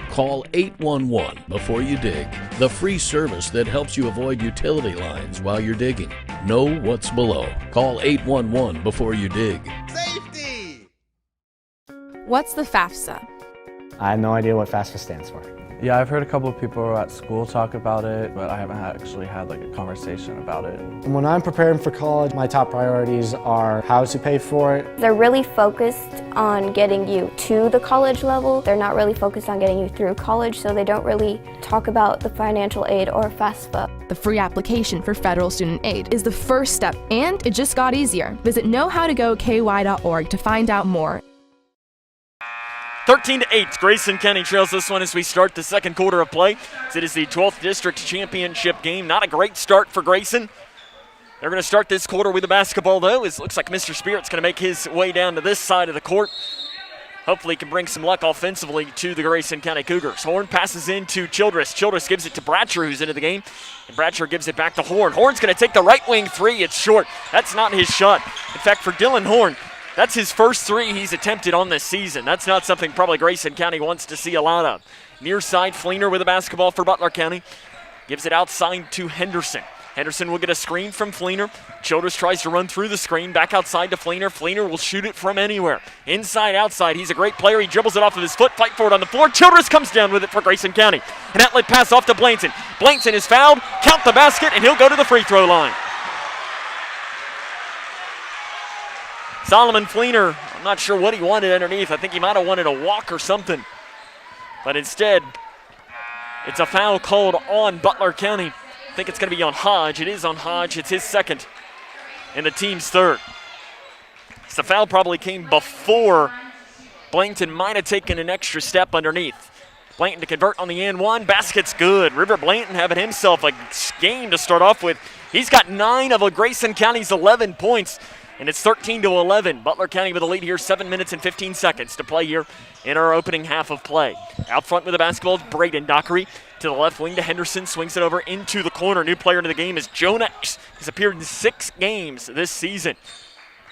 Call 811 before you dig, the free service that helps you avoid utility lines while you're digging. Know what's below. Call 811 before you dig. Safety! What's the FAFSA? I have no idea what FAFSA stands for. Yeah, I've heard a couple of people at school talk about it, but I haven't actually had like a conversation about it. When I'm preparing for college, my top priorities are how to pay for it. They're really focused on getting you to the college level. They're not really focused on getting you through college, so they don't really talk about the financial aid or FAFSA. The free application for federal student aid is the first step, and it just got easier. Visit knowhowtogoky.org to find out more. 13-8, Grayson County trails this one as we start the second quarter of play. It is the 12th District Championship game. Not a great start for Grayson. They're going to start this quarter with the basketball, though. It looks like Mr. Spirit's going to make his way down to this side of the court. Hopefully he can bring some luck offensively to the Grayson County Cougars. Horn passes in to Childress. Childress gives it to Bratcher, who's into the game. And Bratcher gives it back to Horn. Horn's going to take the right wing three. It's short. That's not his shot. In fact, for Dylan Horn, that's his first three he's attempted on this season. That's not something probably Grayson County wants to see a lot of. Near side, Fleener with the basketball for Butler County. Gives it outside to Henderson. Henderson will get a screen from Fleener. Childress tries to run through the screen. Back outside to Fleener. Fleener will shoot it from anywhere. Inside, outside. He's a great player. He dribbles it off of his foot. Fight for it on the floor. Childress comes down with it for Grayson County. An outlet pass off to Blainson. Blainson is fouled. Count the basket, and he'll go to the free throw line. Solomon Fleener, I'm not sure what he wanted underneath. I think he might have wanted a walk or something. But instead, it's a foul called on Butler County. I think it's going to be on Hodge. It is on Hodge. It's his second and the team's third. So the foul probably came before Blankton might have taken an extra step underneath. Blanton to convert on the and one. Basket's good. River Blanton having himself a game to start off with. He's got 9 of Grayson County's 11 points. And it's 13-11. Butler County with a lead here, 7 minutes and 15 seconds to play here in our opening half of play. Out front with the basketball is Braden Dockery. To the left wing to Henderson, swings it over into the corner. New player into the game is Jonah. He's appeared in 6 games this season.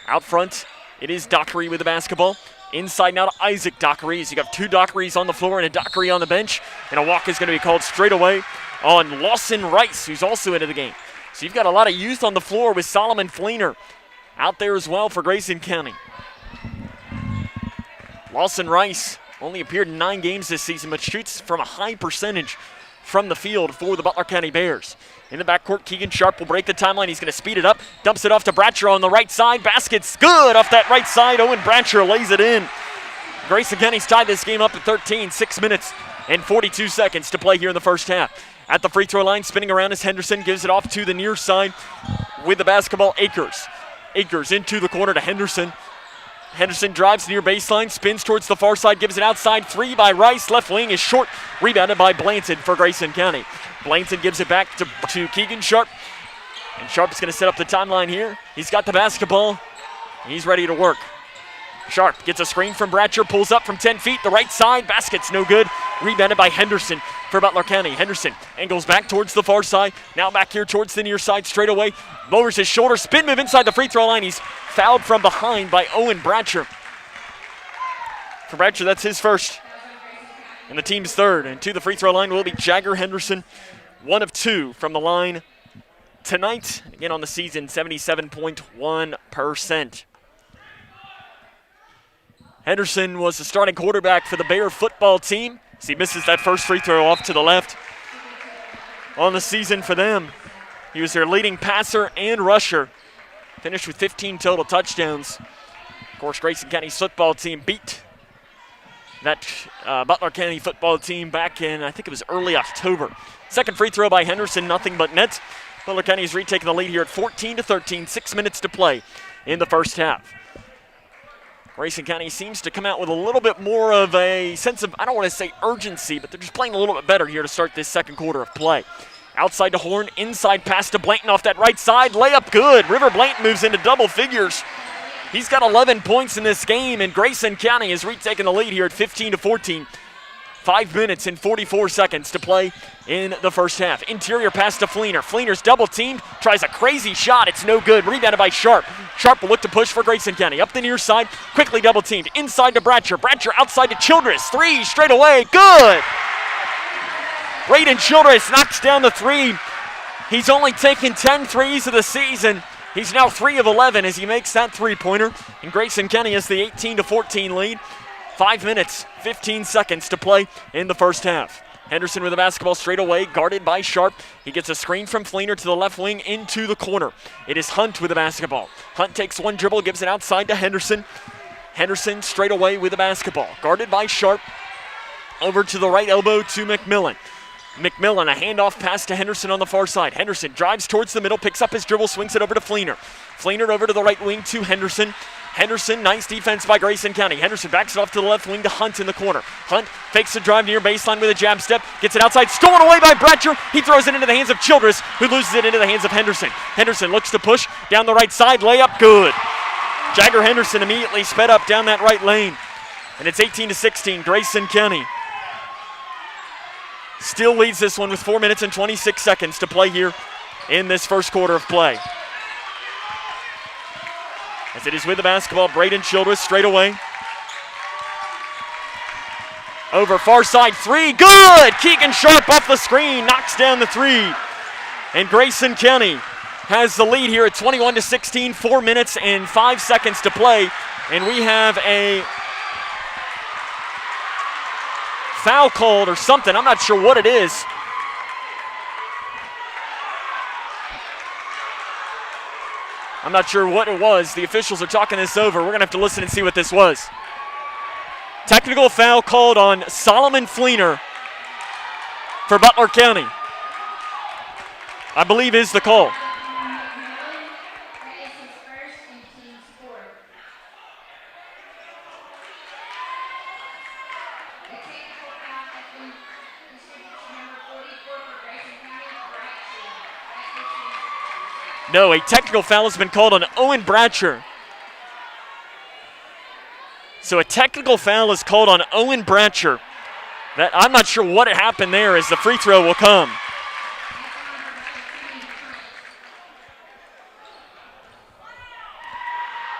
Out front, it is Dockery with the basketball. Inside now to Isaac Dockery. You got 2 Dockerys on the floor and a Dockery on the bench. And a walk is going to be called straight away on Lawson Rice, who's also into the game. So you've got a lot of youth on the floor with Solomon Fleener out there as well for Grayson County. Lawson Rice only appeared in 9 games this season, but shoots from a high percentage from the field for the Butler County Bears. In the backcourt, Keegan Sharp will break the timeline. He's going to speed it up, dumps it off to Bratcher on the right side. Basket's good off that right side. Owen Bratcher lays it in. Grayson County's tied this game up at 13, 6 minutes and 42 seconds to play here in the first half. At the free throw line, spinning around is Henderson, gives it off to the near side with the basketball, Akers. Akers into the corner to Henderson. Henderson drives near baseline, spins towards the far side, gives it outside. 3 by Rice. Left wing is short. Rebounded by Blanton for Grayson County. Blanton gives it back to Keegan Sharp. And Sharp's going to set up the timeline here. He's got the basketball. He's ready to work. Sharp gets a screen from Bratcher, pulls up from 10 feet. The right side, basket's no good. Rebounded by Henderson for Butler County. Henderson angles back towards the far side. Now back here towards the near side straight away. Lowers his shoulder, spin move inside the free throw line. He's fouled from behind by Owen Bratcher. For Bratcher, that's his first. And the team's third. And to the free throw line will be Jagger Henderson, 1 of 2 from the line tonight. Again on the season, 77.1%. Henderson was the starting quarterback for the Bear football team as he misses that first free throw off to the left. On the season for them, he was their leading passer and rusher. Finished with 15 total touchdowns. Of course, Grayson County's football team beat that Butler County football team back in, I think it was early October. Second free throw by Henderson, nothing but net. Butler County is retaking the lead here at 14-13, 6 minutes to play in the first half. Grayson County seems to come out with a little bit more of a sense of, I don't want to say urgency, but they're just playing a little bit better here to start this second quarter of play. Outside to Horn, inside pass to Blanton off that right side, layup good. River Blanton moves into double figures. He's got 11 points in this game, and Grayson County is retaking the lead here at 15-14. 5 minutes and 44 seconds to play in the first half. Interior pass to Fleener. Fleener's double teamed, tries a crazy shot. It's no good. Rebounded by Sharp. Sharp will look to push for Grayson County. Up the near side, quickly double teamed. Inside to Bratcher. Bratcher outside to Childress. 3 straight away. Good. Braden Childress knocks down the 3. He's only taken 10 threes of the season. He's now 3 of 11 as he makes that three-pointer. And Grayson County has the 18-14 lead. 5 minutes, 15 seconds to play in the first half. Henderson with the basketball straight away, guarded by Sharp. He gets a screen from Fleener to the left wing into the corner. It is Hunt with the basketball. Hunt takes one dribble, gives it outside to Henderson. Henderson straight away with the basketball, guarded by Sharp. Over to the right elbow to McMillan. McMillan, a handoff pass to Henderson on the far side. Henderson drives towards the middle, picks up his dribble, swings it over to Fleener. Fleener over to the right wing to Henderson. Henderson, nice defense by Grayson County. Henderson backs it off to the left wing to Hunt in the corner. Hunt fakes the drive near baseline with a jab step, gets it outside, stolen away by Bratcher. He throws it into the hands of Childress, who loses it into the hands of Henderson. Henderson looks to push down the right side, layup good. Jagger Henderson immediately sped up down that right lane. And it's 18-16, Grayson County still leads this one with 4 minutes and 26 seconds to play here in this first quarter of play. As it is with the basketball, Braden Childress straight away. Over far side 3, good! Keegan Sharp off the screen, knocks down the 3. And Grayson County has the lead here at 21-16, 4 minutes and 5 seconds to play. And we have a foul called or something. I'm not sure what it is. I'm not sure what it was. The officials are talking this over. We're going to have to listen and see what this was. Technical foul called on Solomon Fleener for Butler County, I believe is the call. No, a technical foul has been called on Owen Bratcher. So a technical foul is called on Owen Bratcher. I'm not sure what happened there as the free throw will come.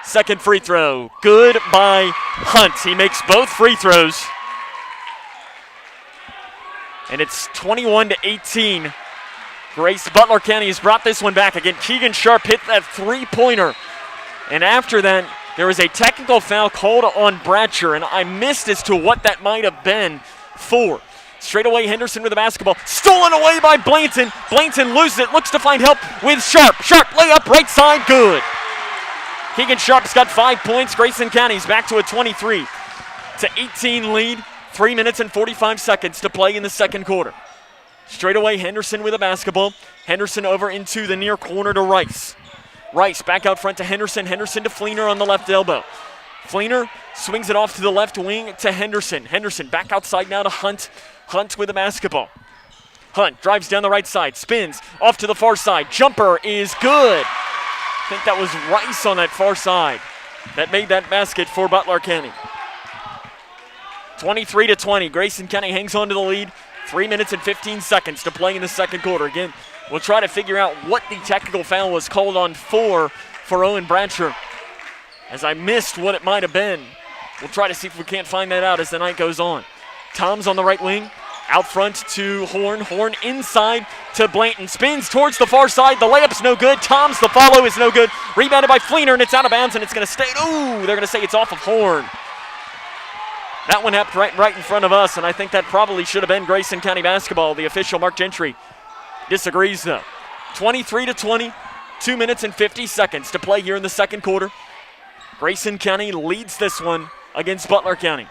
Second free throw, good by Hunt. He makes both free throws. And it's 21-18. Butler County has brought this one back. Again, Keegan Sharp hit that three-pointer. And after that, there was a technical foul called on Bratcher, and I missed as to what that might have been for. Straight away, Henderson with the basketball. Stolen away by Blanton. Blanton loses it, looks to find help with Sharp. Sharp layup, right side, good. Keegan Sharp's got 5 points. Grayson County's back to a 23-18 lead. 3 minutes and 45 seconds to play in the second quarter. Straight away, Henderson with the basketball. Henderson over into the near corner to Rice. Rice back out front to Henderson. Henderson to Fleener on the left elbow. Fleener swings it off to the left wing to Henderson. Henderson back outside now to Hunt. Hunt with the basketball. Hunt drives down the right side, spins off to the far side. Jumper is good. I think that was Rice on that far side that made that basket for Butler County. 23-20. Grayson County hangs on to the lead. 3 minutes and 15 seconds to play in the second quarter. Again, we'll try to figure out what the technical foul was called on for Owen Bratcher, as I missed what it might have been. We'll try to see if we can't find that out as the night goes on. Tom's on the right wing. Out front to Horn. Horn inside to Blanton. Spins towards the far side. The layup's no good. Tom's the follow is no good. Rebounded by Fleener, and it's out of bounds, and it's going to stay. Ooh, they're going to say it's off of Horn. That one happened right in front of us, and I think that probably should have been Grayson County basketball. The official, Mark Gentry, disagrees, though. 23-20, 2 minutes and 50 seconds to play here in the second quarter. Grayson County leads this one against Butler County.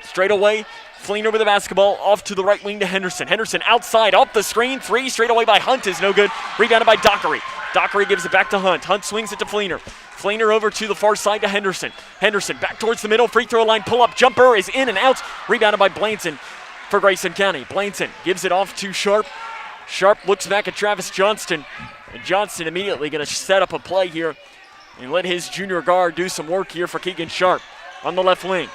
Straight away, Fleener with the basketball off to the right wing to Henderson. Henderson outside, off the screen, three straight away by Hunt is no good. Rebounded by Dockery. Dockery gives it back to Hunt. Hunt swings it to Fleener. Fleener over to the far side to Henderson. Henderson back towards the middle, free throw line, pull-up jumper is in and out. Rebounded by Blanton for Grayson County. Blanton gives it off to Sharp. Sharp looks back at Travis Johnston. And Johnston immediately going to set up a play here and let his junior guard do some work here for Keegan Sharp on the left wing.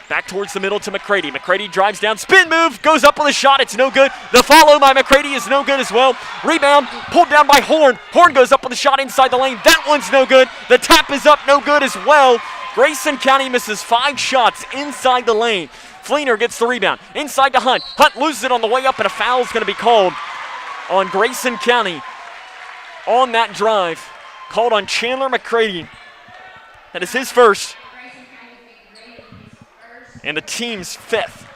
Back towards the middle to McCready. McCready drives down, spin move, goes up with a shot, it's no good. The follow by McCready is no good as well. Rebound, pulled down by Horn. Horn goes up with a shot inside the lane. That one's no good. The tap is up, no good as well. Grayson County misses 5 shots inside the lane. Fleener gets the rebound. Inside to Hunt. Hunt loses it on the way up, and a foul is going to be called on Grayson County on that drive. Called on Chandler McCready. That is his first. And the team's 5th.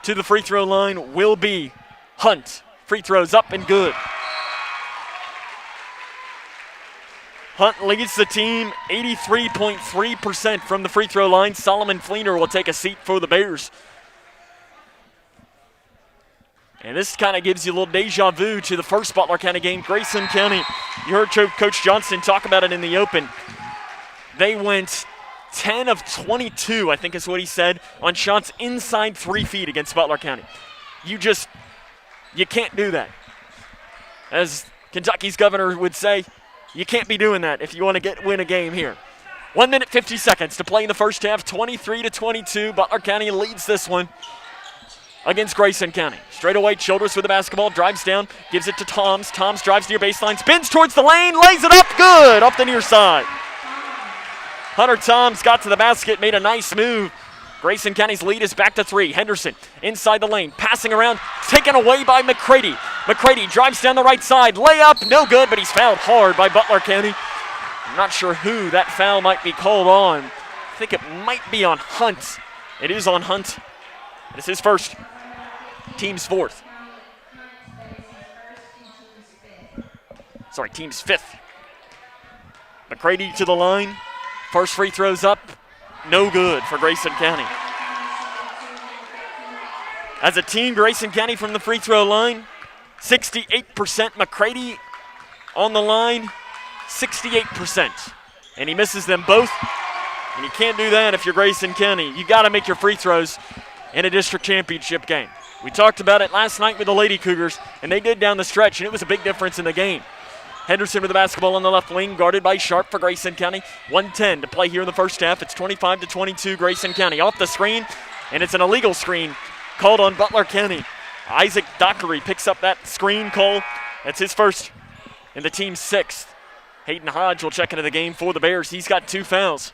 To the free throw line will be Hunt. Free throws up and good. Hunt leads the team 83.3% from the free throw line. Solomon Fleener will take a seat for the Bears. And this kind of gives you a little deja vu to the first Butler County game. Grayson County, you heard Coach Johnston talk about it in the open. They went 10 of 22, I think is what he said, on shots inside 3 feet against Butler County. You can't do that. As Kentucky's governor would say, you can't be doing that if you want to win a game here. 1 minute, 50 seconds to play in the first half, 23-22. Butler County leads this one against Grayson County. Straight away, Childress with the basketball, drives down, gives it to Toms. Toms drives near baseline, spins towards the lane, lays it up, good, off the near side. Hunter Toms got to the basket, made a nice move. Grayson County's lead is back to 3. Henderson inside the lane, passing around, taken away by McCready. McCready drives down the right side, layup, no good, but he's fouled hard by Butler County. I'm not sure who that foul might be called on. I think it might be on Hunt. It is on Hunt. It's his first, team's 4th. Sorry, team's 5th. McCready to the line. First free throw's up, no good for Grayson County. As a team, Grayson County from the free throw line, 68%. McCready on the line, 68%. And he misses them both, and you can't do that if you're Grayson County. You got to make your free throws in a district championship game. We talked about it last night with the Lady Cougars, and they did down the stretch, and it was a big difference in the game. Henderson with the basketball on the left wing, guarded by Sharp for Grayson County. 1:10 to play here in the first half. It's 25-22 Grayson County. Off the screen, and it's an illegal screen called on Butler County. Isaac Dockery picks up that screen call. That's his first and the team's 6th. Hayden Hodge will check into the game for the Bears. He's got 2 fouls.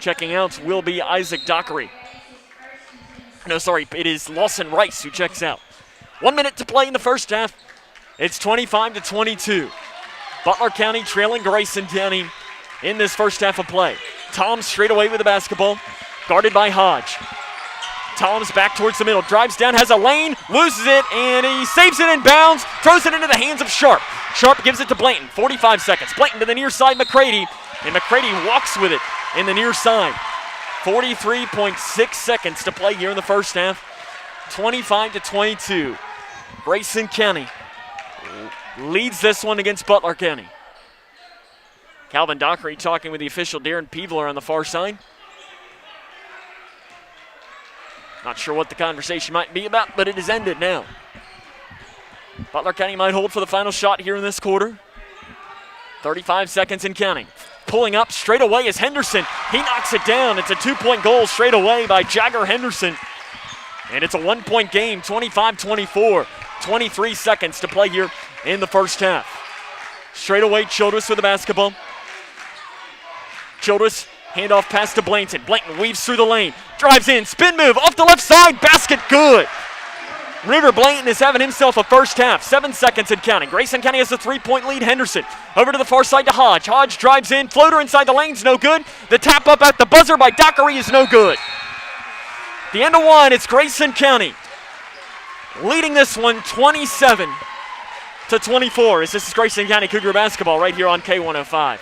Checking out will be Isaac Dockery. No, sorry, it is Lawson Rice who checks out. 1 minute to play in the first half. It's 25-22. Butler County trailing Grayson County in this first half of play. Toms straight away with the basketball, guarded by Hodge. Toms back towards the middle, drives down, has a lane, loses it, and he saves it in bounds, throws it into the hands of Sharp. Sharp gives it to Blanton, 45 seconds. Blanton to the near side, McCready, and McCready walks with it in the near side. 43.6 seconds to play here in the first half. 25-22. Grayson County leads this one against Butler County. Calvin Dockery talking with the official Darren Peevler on the far side. Not sure what the conversation might be about, but it has ended now. Butler County might hold for the final shot here in this quarter. 35 seconds and counting. Pulling up straight away is Henderson. He knocks it down. It's a 2-point goal straight away by Jagger Henderson. And it's a 1-point game, 25-24. 23 seconds to play here in the first half. Straight away, Childress with the basketball. Childress Handoff pass to Blanton. Blanton weaves through the lane, drives in, spin move, off the left side, basket good. River Blanton is having himself a first half, 7 seconds and counting. Grayson County has a 3-point lead. Henderson over to the far side to Hodge. Hodge drives in, floater inside the lane's no good. The tap up at the buzzer by Dockery is no good. The end of one, it's Grayson County leading this one 27-24 as this is Grayson County Cougar basketball right here on K105.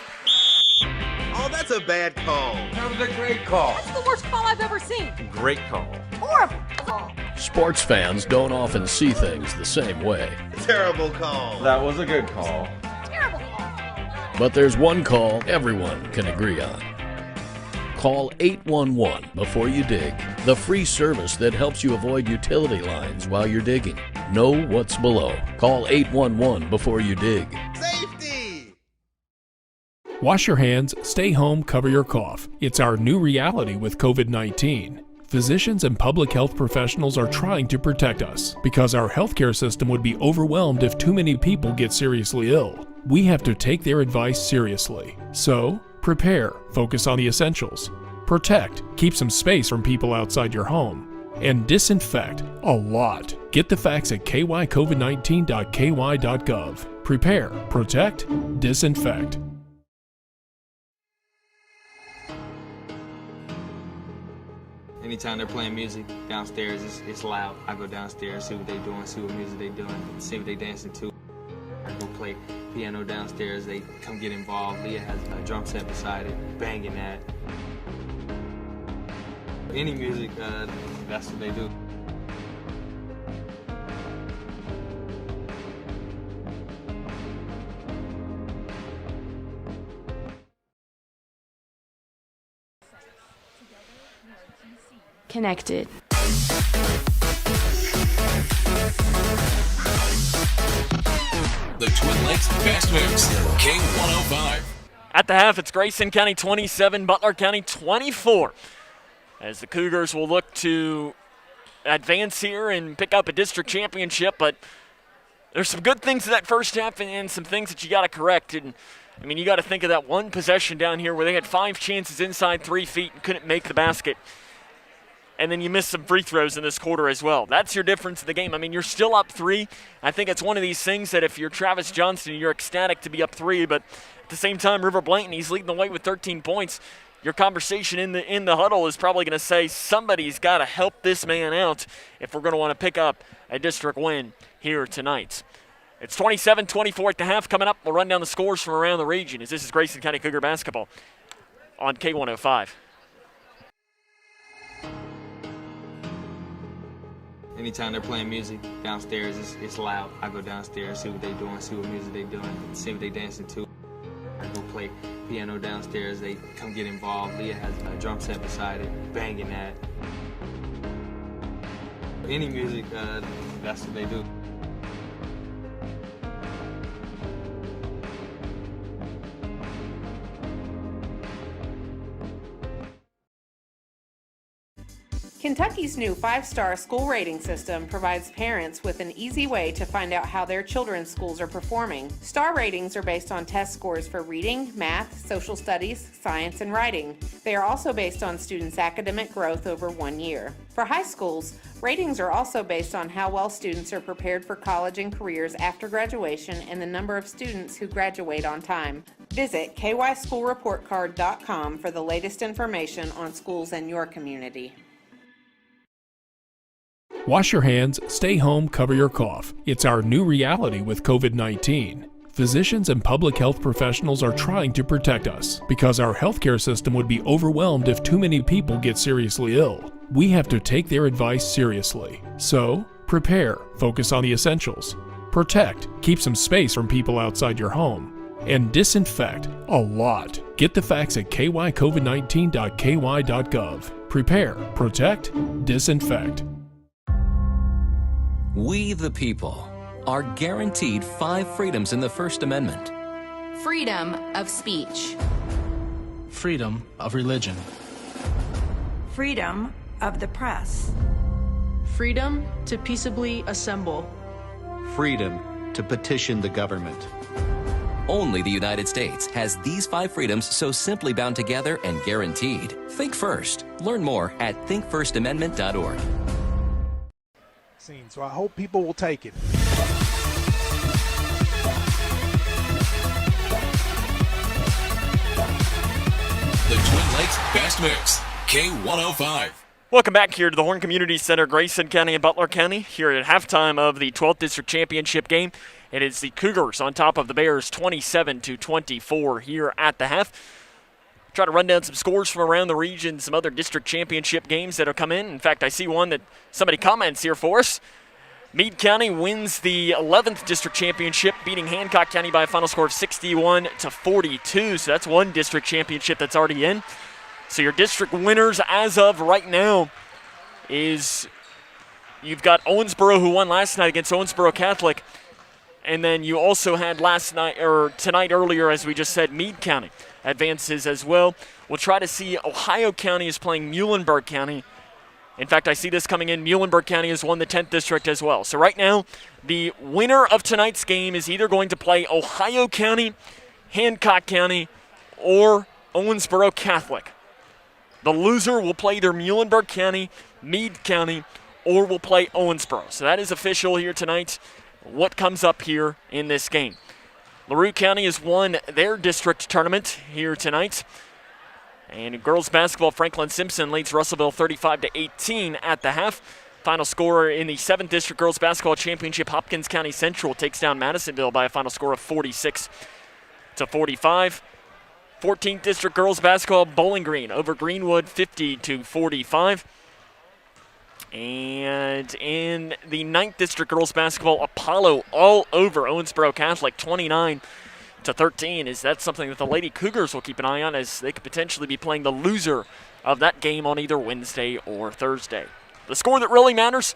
Oh, that's a bad call. That was a great call. That's the worst call I've ever seen. Great call. Horrible call. Sports fans don't often see things the same way. Terrible call. That was a good call. Terrible call. But there's one call everyone can agree on. Call 811 before you dig, the free service that helps you avoid utility lines while you're digging. Know what's below. Call 811 before you dig. Safety! Wash your hands, stay home, cover your cough. It's our new reality with COVID-19. Physicians and public health professionals are trying to protect us because our healthcare system would be overwhelmed if too many people get seriously ill. We have to take their advice seriously. So, prepare, focus on the essentials. Protect, keep some space from people outside your home. And disinfect, a lot. Get the facts at kycovid19.ky.gov. Prepare, protect, disinfect. Anytime they're playing music downstairs, it's loud. I go downstairs, see what they're doing, see what music they're doing, see what they're dancing to. I go play piano downstairs, they come get involved. Leah has a drum set beside it, banging that. Any music, that's what they do. Connected. The Twin Lakes Fast Mix, K105. At the half, it's Grayson County 27, Butler County 24. As the Cougars will look to advance here and pick up a district championship, but there's some good things in that first half and some things that you got to correct. And I mean, you got to think of that one possession down here where they had 5 chances inside 3 feet and couldn't make the basket. And then you missed some free throws in this quarter as well. That's your difference in the game. I mean, you're still up 3. I think it's one of these things that if you're Travis Johnston, you're ecstatic to be up 3, but at the same time, River Blanton, he's leading the way with 13 points. Your conversation in the huddle is probably going to say somebody's got to help this man out if we're going to want to pick up a district win here tonight. It's 27-24 at the half. Coming up, we'll run down the scores from around the region as this is Grayson County Cougar basketball on K105. Anytime they're playing music downstairs, it's loud. I go downstairs, see what they're doing, see what music they're doing, see what they're dancing to. I go play piano downstairs, they come get involved. Leah has a drum set beside it, banging that. Any music, that's what they do. Kentucky's new 5-star school rating system provides parents with an easy way to find out how their children's schools are performing. Star ratings are based on test scores for reading, math, social studies, science, and writing. They are also based on students' academic growth over 1 year. For high schools, ratings are also based on how well students are prepared for college and careers after graduation and the number of students who graduate on time. Visit kyschoolreportcard.com for the latest information on schools in your community. Wash your hands, stay home, cover your cough. It's our new reality with COVID-19. Physicians and public health professionals are trying to protect us because our healthcare system would be overwhelmed if too many people get seriously ill. We have to take their advice seriously. So, prepare, focus on the essentials. Protect, keep some space from people outside your home. And disinfect, a lot. Get the facts at kycovid19.ky.gov. Prepare, protect, disinfect. We the people are guaranteed 5 freedoms in the First Amendment. Freedom of speech. Freedom of religion. Freedom of the press. Freedom to peaceably assemble. Freedom to petition the government. Only the United States has these 5 freedoms so simply bound together and guaranteed. Think first. Learn more at thinkfirstamendment.org. So I hope people will take it. The Twin Lakes Best Mix, K105. Welcome back here to the Horn Community Center, Grayson County and Butler County. Here at halftime of the 12th District Championship game. It is the Cougars on top of the Bears 27-24 here at the half. Try to run down some scores from around the region, some other district championship games that have come in. In fact, I see one that somebody comments here for us. Meade County wins the 11th district championship, beating Hancock County by a final score of 61-42. So that's one district championship that's already in. So your district winners as of right now is you've got Owensboro, who won last night against Owensboro Catholic. And then you also had tonight earlier, as we just said, Meade County advances as well. We'll try to see Ohio County is playing Muhlenberg County. In fact, I see this coming in. Muhlenberg County has won the 10th district as well. So right now, the winner of tonight's game is either going to play Ohio County, Hancock County, or Owensboro Catholic. The loser will play either Muhlenberg County, Meade County, or will play Owensboro. So that is official here tonight. What comes up here in this game? LaRue County has won their district tournament here tonight. And girls basketball, Franklin Simpson leads Russellville 35-18 at the half. Final score in the 7th District Girls Basketball Championship, Hopkins County Central takes down Madisonville by a final score of 46-45. 14th District Girls Basketball, Bowling Green over Greenwood 50-45. And in the 9th District Girls Basketball, Apollo all over Owensboro Catholic 29-13. Is that something that the Lady Cougars will keep an eye on, as they could potentially be playing the loser of that game on either Wednesday or Thursday. The score that really matters,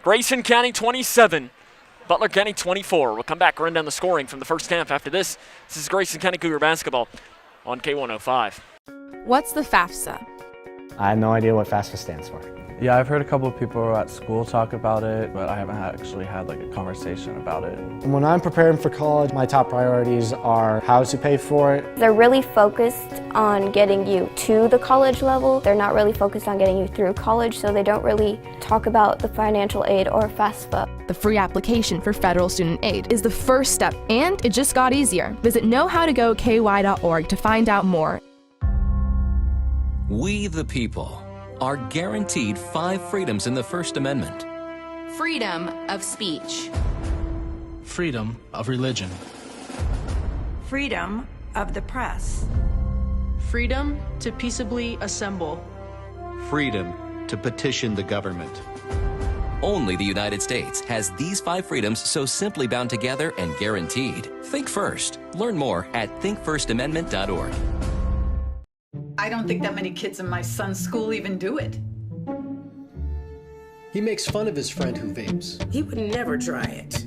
Grayson County 27, Butler County 24. We'll come back, run down the scoring from the first half after this. This is Grayson County Cougar basketball on K105. What's the FAFSA? I have no idea what FAFSA stands for. Yeah, I've heard a couple of people at school talk about it, but I haven't actually had like a conversation about it. When I'm preparing for college, my top priorities are how to pay for it. They're really focused on getting you to the college level. They're not really focused on getting you through college, so they don't really talk about the financial aid or FAFSA. The free application for federal student aid is the first step, and it just got easier. Visit knowhowtogoky.org to find out more. We the people are guaranteed 5 freedoms in the First Amendment. Freedom of speech. Freedom of religion. Freedom of the press. Freedom to peaceably assemble. Freedom to petition the government. Only the United States has these 5 freedoms so simply bound together and guaranteed. Think first. Learn more at thinkfirstamendment.org. I don't think that many kids in my son's school even do it. He makes fun of his friend who vapes. He would never try it.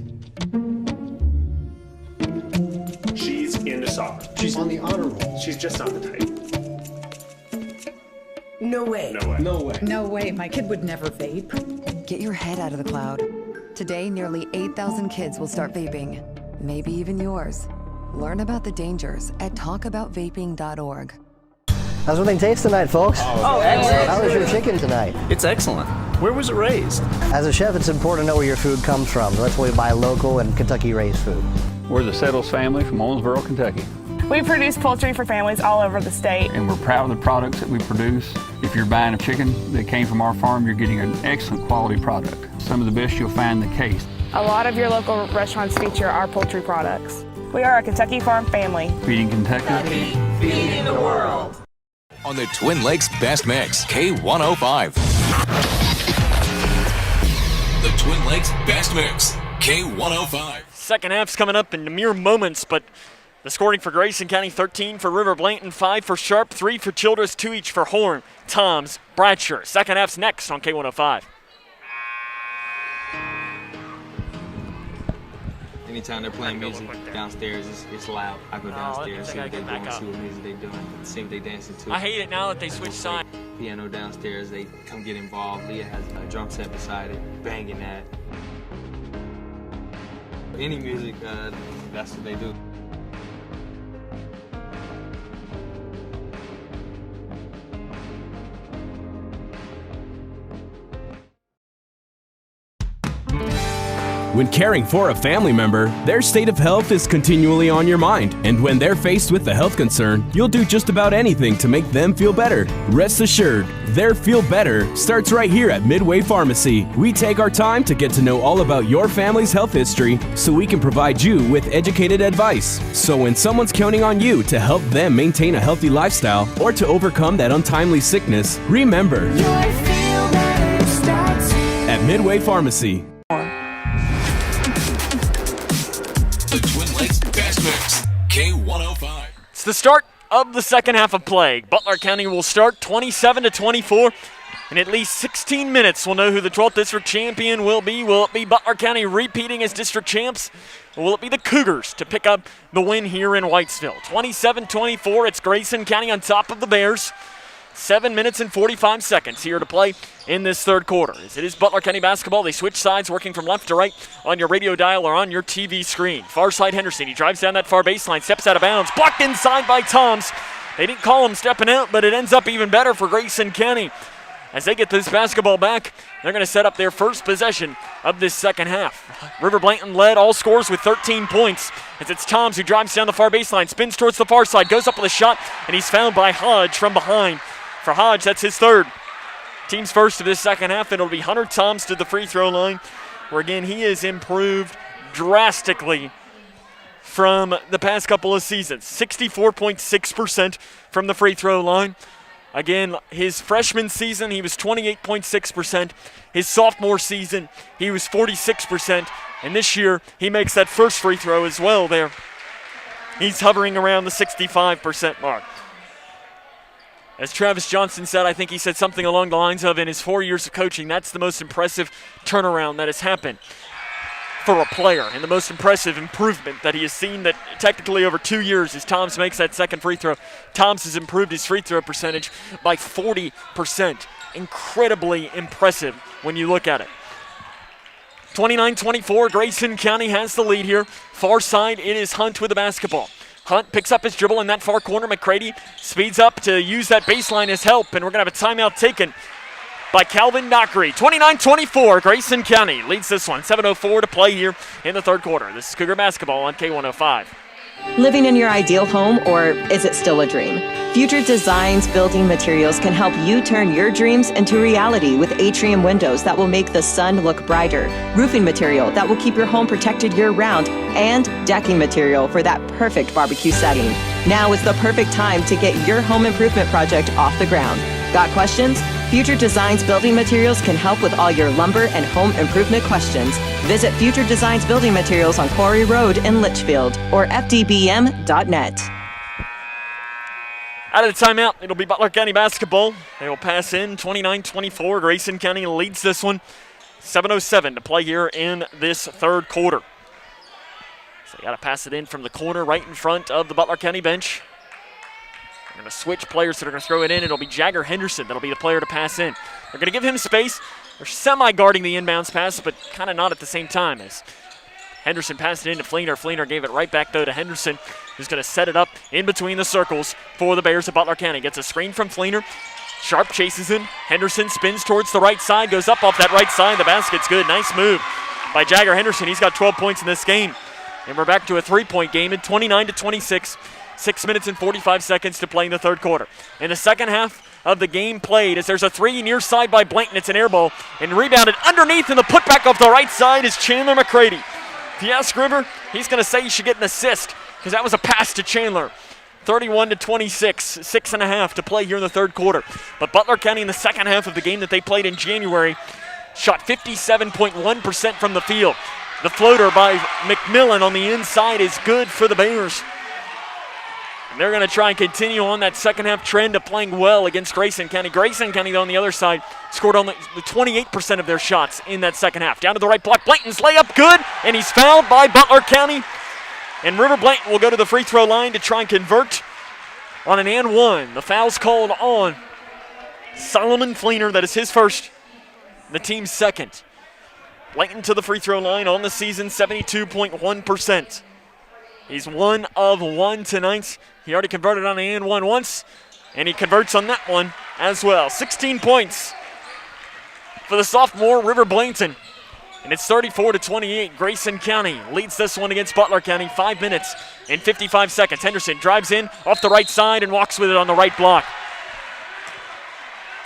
She's into soccer. She's on the honor roll. She's just not the type. No way. No way. No way. No way, my kid would never vape. Get your head out of the cloud. Today, nearly 8,000 kids will start vaping. Maybe even yours. Learn about the dangers at talkaboutvaping.org. How's everything taste tonight, folks? Oh, excellent. How was your chicken tonight? It's excellent. Where was it raised? As a chef, it's important to know where your food comes from. That's why we buy local and Kentucky-raised food. We're the Settles family from Owensboro, Kentucky. We produce poultry for families all over the state. And we're proud of the products that we produce. If you're buying a chicken that came from our farm, you're getting an excellent quality product. Some of the best you'll find in the case. A lot of your local restaurants feature our poultry products. We are a Kentucky farm family. Feeding Kentucky. Feeding the world. On the Twin Lakes Best Mix, K105. The Twin Lakes Best Mix, K105. Second half's coming up in mere moments, but the scoring for Grayson County, 13 for River Blanton, 5 for Sharp, 3 for Childress, 2 each for Horn, Toms, Bradshaw. Second half's next on K105. Anytime they're playing music downstairs, it's loud. I go downstairs, see what they're doing, see what music they're doing, see what they're dancing to. I hate it now that they switch sides. Piano downstairs, they come get involved. Leah has a drum set beside it, banging that. Any music, that's what they do. When caring for a family member, their state of health is continually on your mind. And when they're faced with a health concern, you'll do just about anything to make them feel better. Rest assured, their feel better starts right here at Midway Pharmacy. We take our time to get to know all about your family's health history so we can provide you with educated advice. So when someone's counting on you to help them maintain a healthy lifestyle or to overcome that untimely sickness, remember, at Midway Pharmacy. The Twin Lakes Best Mix, K105. It's the start of the second half of play. Butler County will start 27-24. In at least 16 minutes, we'll know who the 12th district champion will be. Will it be Butler County repeating as district champs? Or will it be the Cougars to pick up the win here in Whitesville? 27-24, it's Grayson County on top of the Bears. 7 minutes and 45 seconds here to play in this third quarter. As it is Butler County basketball, they switch sides, working from left to right on your radio dial or on your TV screen. Far side Henderson, he drives down that far baseline, steps out of bounds, blocked inside by Toms. They didn't call him stepping out, but it ends up even better for Grayson County. As they get this basketball back, they're going to set up their first possession of this second half. River Blanton led all scores with 13 points. As it's Toms who drives down the far baseline, spins towards the far side, goes up with a shot, and he's fouled by Hodge from behind. For Hodge, that's his third. Team's first of this second half, and it'll be Hunter Toms to the free throw line, where again he has improved drastically from the past couple of seasons. 64.6% from the free throw line. Again, his freshman season, he was 28.6%. His sophomore season, he was 46%. And this year, he makes that first free throw as well there. He's hovering around the 65% mark. As Travis Johnson said, I think he said something along the lines of, in his 4 years of coaching, that's the most impressive turnaround that has happened for a player, and the most impressive improvement that he has seen that technically over 2 years as Toms makes that second free throw. Toms has improved his free throw percentage by 40%. Incredibly impressive when you look at it. 29-24, Grayson County has the lead here. Far side, it is Hunt with the basketball. Hunt picks up his dribble in that far corner. McCready speeds up to use that baseline as help, and we're going to have a timeout taken by Calvin Dockery. 29-24, Grayson County leads this one. 7:04 to play here in the third quarter. This is Cougar basketball on K105. Living in your ideal home, or is it still a dream? Future Designs Building Materials can help you turn your dreams into reality with atrium windows that will make the sun look brighter, roofing material that will keep your home protected year-round, and decking material for that perfect barbecue setting. Now is the perfect time to get your home improvement project off the ground. Got questions? Future Designs Building Materials can help with all your lumber and home improvement questions. Visit Future Designs Building Materials on Quarry Road in Litchfield or fdbm.net. Out of the timeout, it'll be Butler County basketball. They will pass in 29-24. Grayson County leads this one. 7:07 to play here in this third quarter. So they got to pass it in from the corner right in front of the Butler County bench. They're going to switch players that are going to throw it in. It'll be Jagger Henderson that'll be the player to pass in. They're going to give him space. They're semi-guarding the inbounds pass, but kind of not at the same time, as Henderson passed it into Fleener. Fleener gave it right back, though, to Henderson, who's going to set it up in between the circles for the Bears of Butler County. Gets a screen from Fleener. Sharp chases him. Henderson spins towards the right side, goes up off that right side. The basket's good. Nice move by Jagger Henderson. He's got 12 points in this game. And we're back to a three-point game at 29-26. 6 minutes and 45 seconds to play in the third quarter. In the second half of the game played, as there's a three near side by Blanton. It's an air ball and rebounded underneath, and the putback off the right side is Chandler McCready. If you ask River, he's going to say he should get an assist because that was a pass to Chandler. 31-26, 6.5 to play here in the third quarter. But Butler County in the second half of the game that they played in January shot 57.1% from the field. The floater by McMillan on the inside is good for the Bears. And they're going to try and continue on that second half trend of playing well against Grayson County. Grayson County, though, on the other side, scored only 28% of their shots in that second half. Down to the right block, Blanton's layup, good, and he's fouled by Butler County. And River Blanton will go to the free throw line to try and convert on an and one. The foul's called on Solomon Fleener. That is his first, the team's second. Blanton to the free throw line on the season, 72.1%. He's 1 of 1 tonight. He already converted on an and one once, and he converts on that one as well. 16 points for the sophomore River Blanton. And it's 34-28. Grayson County leads this one against Butler County. 5 minutes and 55 seconds. Henderson drives in off the right side and walks with it on the right block.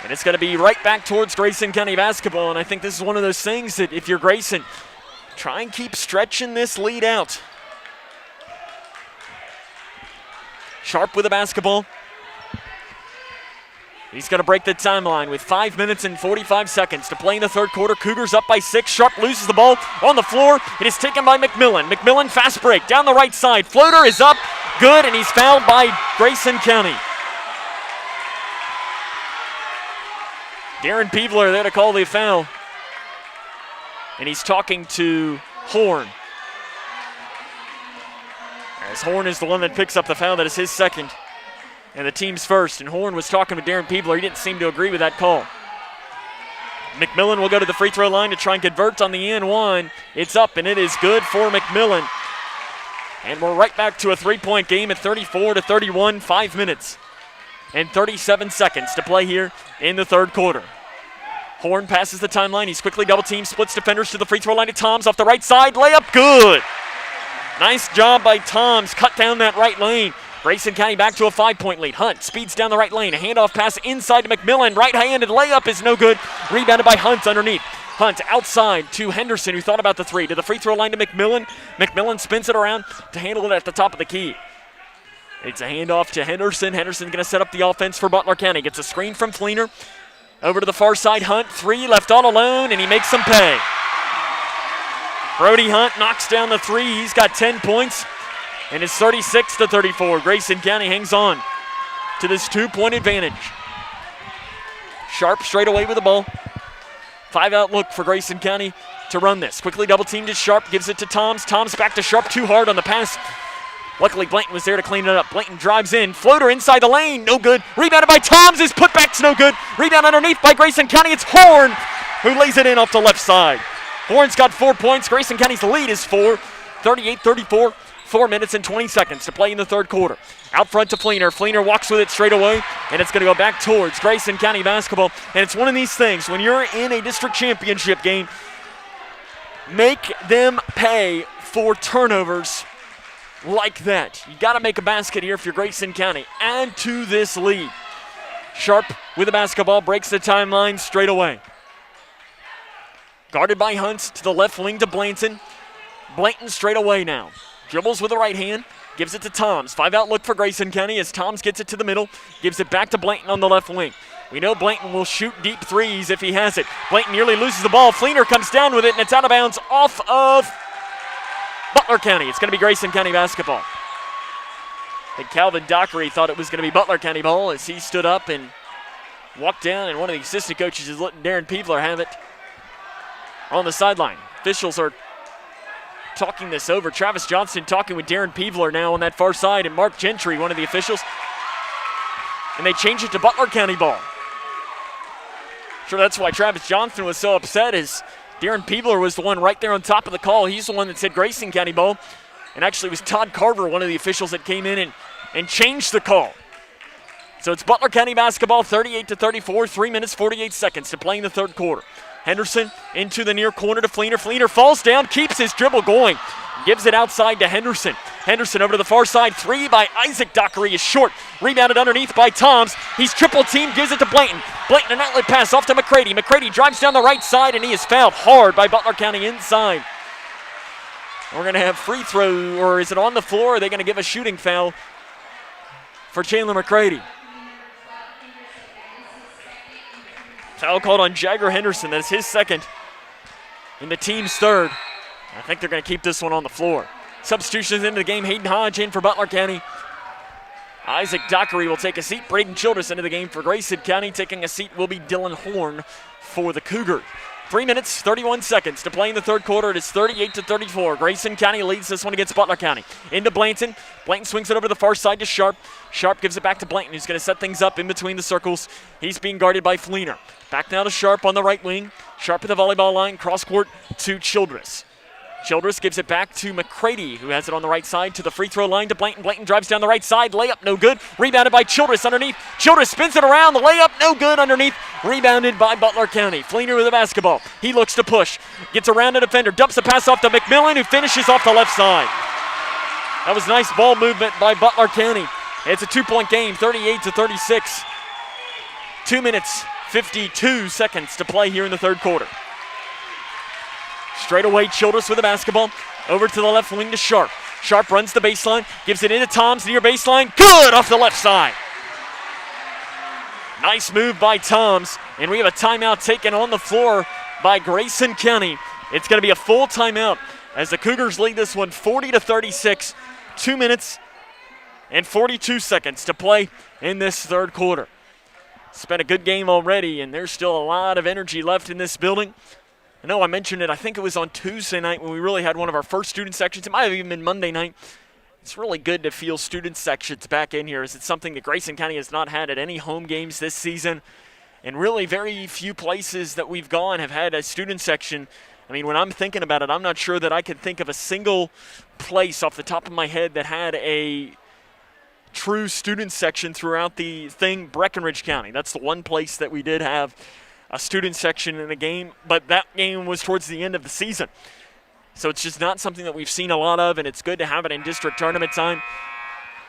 And it's going to be right back towards Grayson County basketball. And I think this is one of those things that if you're Grayson, try and keep stretching this lead out. Sharp with the basketball. He's going to break the timeline with 5 minutes and 45 seconds to play in the third quarter. Cougars up by 6. Sharp loses the ball on the floor. It is taken by McMillan. McMillan fast break down the right side. Floater is up, good, and he's fouled by Grayson County. Darren Peebler there to call the foul. And he's talking to Horn. As Horn is the one that picks up the foul, that is his second. And the team's first. And Horn was talking with Darren Peebler. He didn't seem to agree with that call. McMillan will go to the free throw line to try and convert on the N1. It's up, and it is good for McMillan. And we're right back to a three-point game at 34-31. 5 minutes and 37 seconds to play here in the third quarter. Horn passes the timeline. He's quickly double-teamed, splits defenders to the free throw line to Toms off the right side. Layup, good. Nice job by Toms. Cut down that right lane. Grayson County back to a 5-point lead. Hunt speeds down the right lane. A handoff pass inside to McMillan. Right-handed layup is no good. Rebounded by Hunt underneath. Hunt outside to Henderson, who thought about the three. To the free throw line to McMillan. McMillan spins it around to handle it at the top of the key. It's a handoff to Henderson. Henderson going to set up the offense for Butler County. Gets a screen from Fleener. Over to the far side, Hunt. Three left all alone, and he makes them pay. Brody Hunt knocks down the three. He's got 10 points. And it's 36-34. Grayson County hangs on to this 2-point advantage. Sharp straight away with the ball. 5-out look for Grayson County to run this. Quickly double teamed to Sharp, gives it to Toms. Toms back to Sharp, too hard on the pass. Luckily, Blanton was there to clean it up. Blanton drives in. Floater inside the lane. No good. Rebounded by Toms. His putback's no good. Rebound underneath by Grayson County. It's Horn who lays it in off the left side. Horn's got 4 points. Grayson County's lead is 4. 38-34. 4 minutes and 20 seconds to play in the third quarter. Out front to Fleener. Fleener walks with it straight away, and it's going to go back towards Grayson County basketball. And it's one of these things, when you're in a district championship game, make them pay for turnovers like that. You got to make a basket here if you're Grayson County. Add to this lead. Sharp with the basketball, breaks the timeline straight away. Guarded by Hunt to the left wing to Blanton. Blanton straight away now. Dribbles with the right hand, gives it to Toms. 5-out look for Grayson County as Toms gets it to the middle, gives it back to Blanton on the left wing. We know Blanton will shoot deep threes if he has it. Blanton nearly loses the ball. Fleener comes down with it, and it's out of bounds off of Butler County. It's going to be Grayson County basketball. And Calvin Dockery thought it was going to be Butler County ball as he stood up and walked down, and one of the assistant coaches is letting Darren Peebler have it on the sideline. Officials are talking this over. Travis Johnston talking with Darren Peebler now on that far side, and Mark Gentry, one of the officials. And they change it to Butler County ball. Sure, that's why Travis Johnston was so upset, as Darren Peebler was the one right there on top of the call. He's the one that said Grayson County ball. And actually it was Todd Carver, one of the officials, that came in and changed the call. So it's Butler County basketball, 38-34, 3 minutes, 48 seconds to play in the third quarter. Henderson into the near corner to Fleener. Fleener falls down, keeps his dribble going, gives it outside to Henderson. Henderson over to the far side. Three by Isaac Dockery is short. Rebounded underneath by Toms. He's triple teamed, gives it to Blanton. Blanton, an outlet pass off to McCready. McCready drives down the right side, and he is fouled hard by Butler County inside. We're going to have free throw, or is it on the floor? Or are they going to give a shooting foul for Chandler McCready? Foul called on Jagger Henderson. That's his second and the team's third. I think they're going to keep this one on the floor. Substitutions into the game. Hayden Hodge in for Butler County. Isaac Dockery will take a seat. Braden Childress into the game for Grayson County. Taking a seat will be Dylan Horn for the Cougar. 3 minutes, 31 seconds to play in the third quarter. It is 38-34. Grayson County leads this one against Butler County. Into Blanton. Blanton swings it over the far side to Sharp. Sharp gives it back to Blanton, who's going to set things up in between the circles. He's being guarded by Fleener. Back now to Sharp on the right wing. Sharp at the volleyball line. Cross court to Childress. Childress gives it back to McCready, who has it on the right side to the free throw line to Blanton. Blanton drives down the right side. Layup, no good. Rebounded by Childress underneath. Childress spins it around. The layup, no good underneath. Rebounded by Butler County. Fleener with the basketball. He looks to push. Gets around a defender. Dumps the pass off to McMillan, who finishes off the left side. That was nice ball movement by Butler County. It's a 2-point game, 38-36. 2 minutes, 52 seconds to play here in the third quarter. Straight away, Childress with the basketball. Over to the left wing to Sharp. Sharp runs the baseline, gives it into Toms near baseline. Good off the left side. Nice move by Toms. And we have a timeout taken on the floor by Grayson County. It's going to be a full timeout as the Cougars lead this one 40-36. 2 minutes and 42 seconds to play in this third quarter. It's been a good game already, and there's still a lot of energy left in this building. I know I mentioned it, I think it was on Tuesday night when we really had one of our first student sections. It might have even been Monday night. It's really good to feel student sections back in here, as it's something that Grayson County has not had at any home games this season. And really very few places that we've gone have had a student section. I mean, when I'm thinking about it, I'm not sure that I can think of a single place off the top of my head that had a true student section throughout the thing. Breckenridge County, that's the one place that we did have a student section in a game, but that game was towards the end of the season. So it's just not something that we've seen a lot of, and it's good to have it in district tournament time.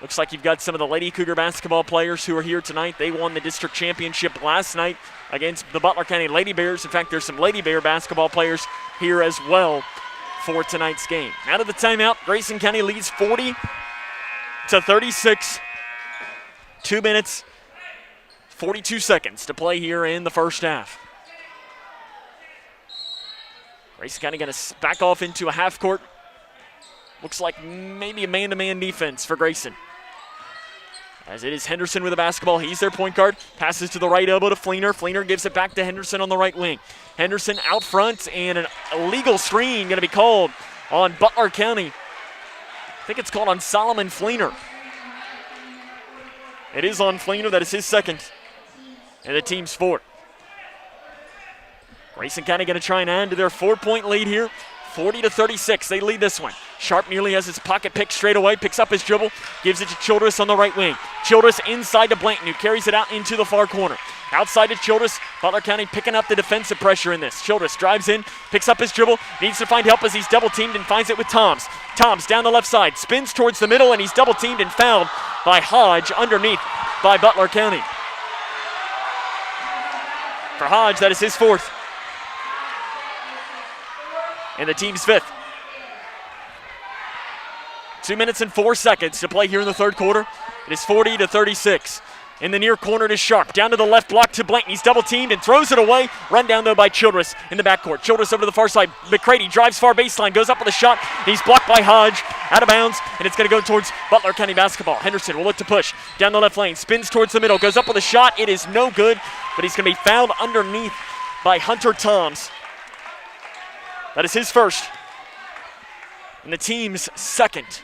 Looks like you've got some of the Lady Cougar basketball players who are here tonight. They won the district championship last night against the Butler County Lady Bears. In fact, there's some Lady Bear basketball players here as well for tonight's game. Out of the timeout, Grayson County leads 40-36. 2 minutes, 42 seconds to play here in the first half. Grayson County going to back off into a half court. Looks like maybe a man-to-man defense for Grayson. As it is Henderson with the basketball. He's their point guard. Passes to the right elbow to Fleener. Fleener gives it back to Henderson on the right wing. Henderson out front, and an illegal screen going to be called on Butler County. I think it's called on Solomon Fleener. It is on Fleener. That is his second. And the team's fourth. Grayson County going to try and add to their 4-point lead here. 40-36. They lead this one. Sharp nearly has his pocket pick straight away. Picks up his dribble. Gives it to Childress on the right wing. Childress inside to Blanton, who carries it out into the far corner. Outside to Childress. Butler County picking up the defensive pressure in this. Childress drives in. Picks up his dribble. Needs to find help as he's double teamed and finds it with Toms. Toms down the left side. Spins towards the middle, and he's double teamed and fouled by Hodge underneath by Butler County. For Hodge, that is his fourth. And the team's fifth. 2 minutes and 4 seconds to play here in the third quarter. It is 40-36. In the near corner to Sharp. Down to the left block to Blanton. He's double teamed and throws it away. Run down though by Childress in the backcourt. Childress over to the far side. McCready drives far baseline. Goes up with a shot. He's blocked by Hodge. Out of bounds. And it's going to go towards Butler County basketball. Henderson will look to push. Down the left lane. Spins towards the middle. Goes up with a shot. It is no good. But he's going to be fouled underneath by Hunter Toms. That is his first. And the team's second.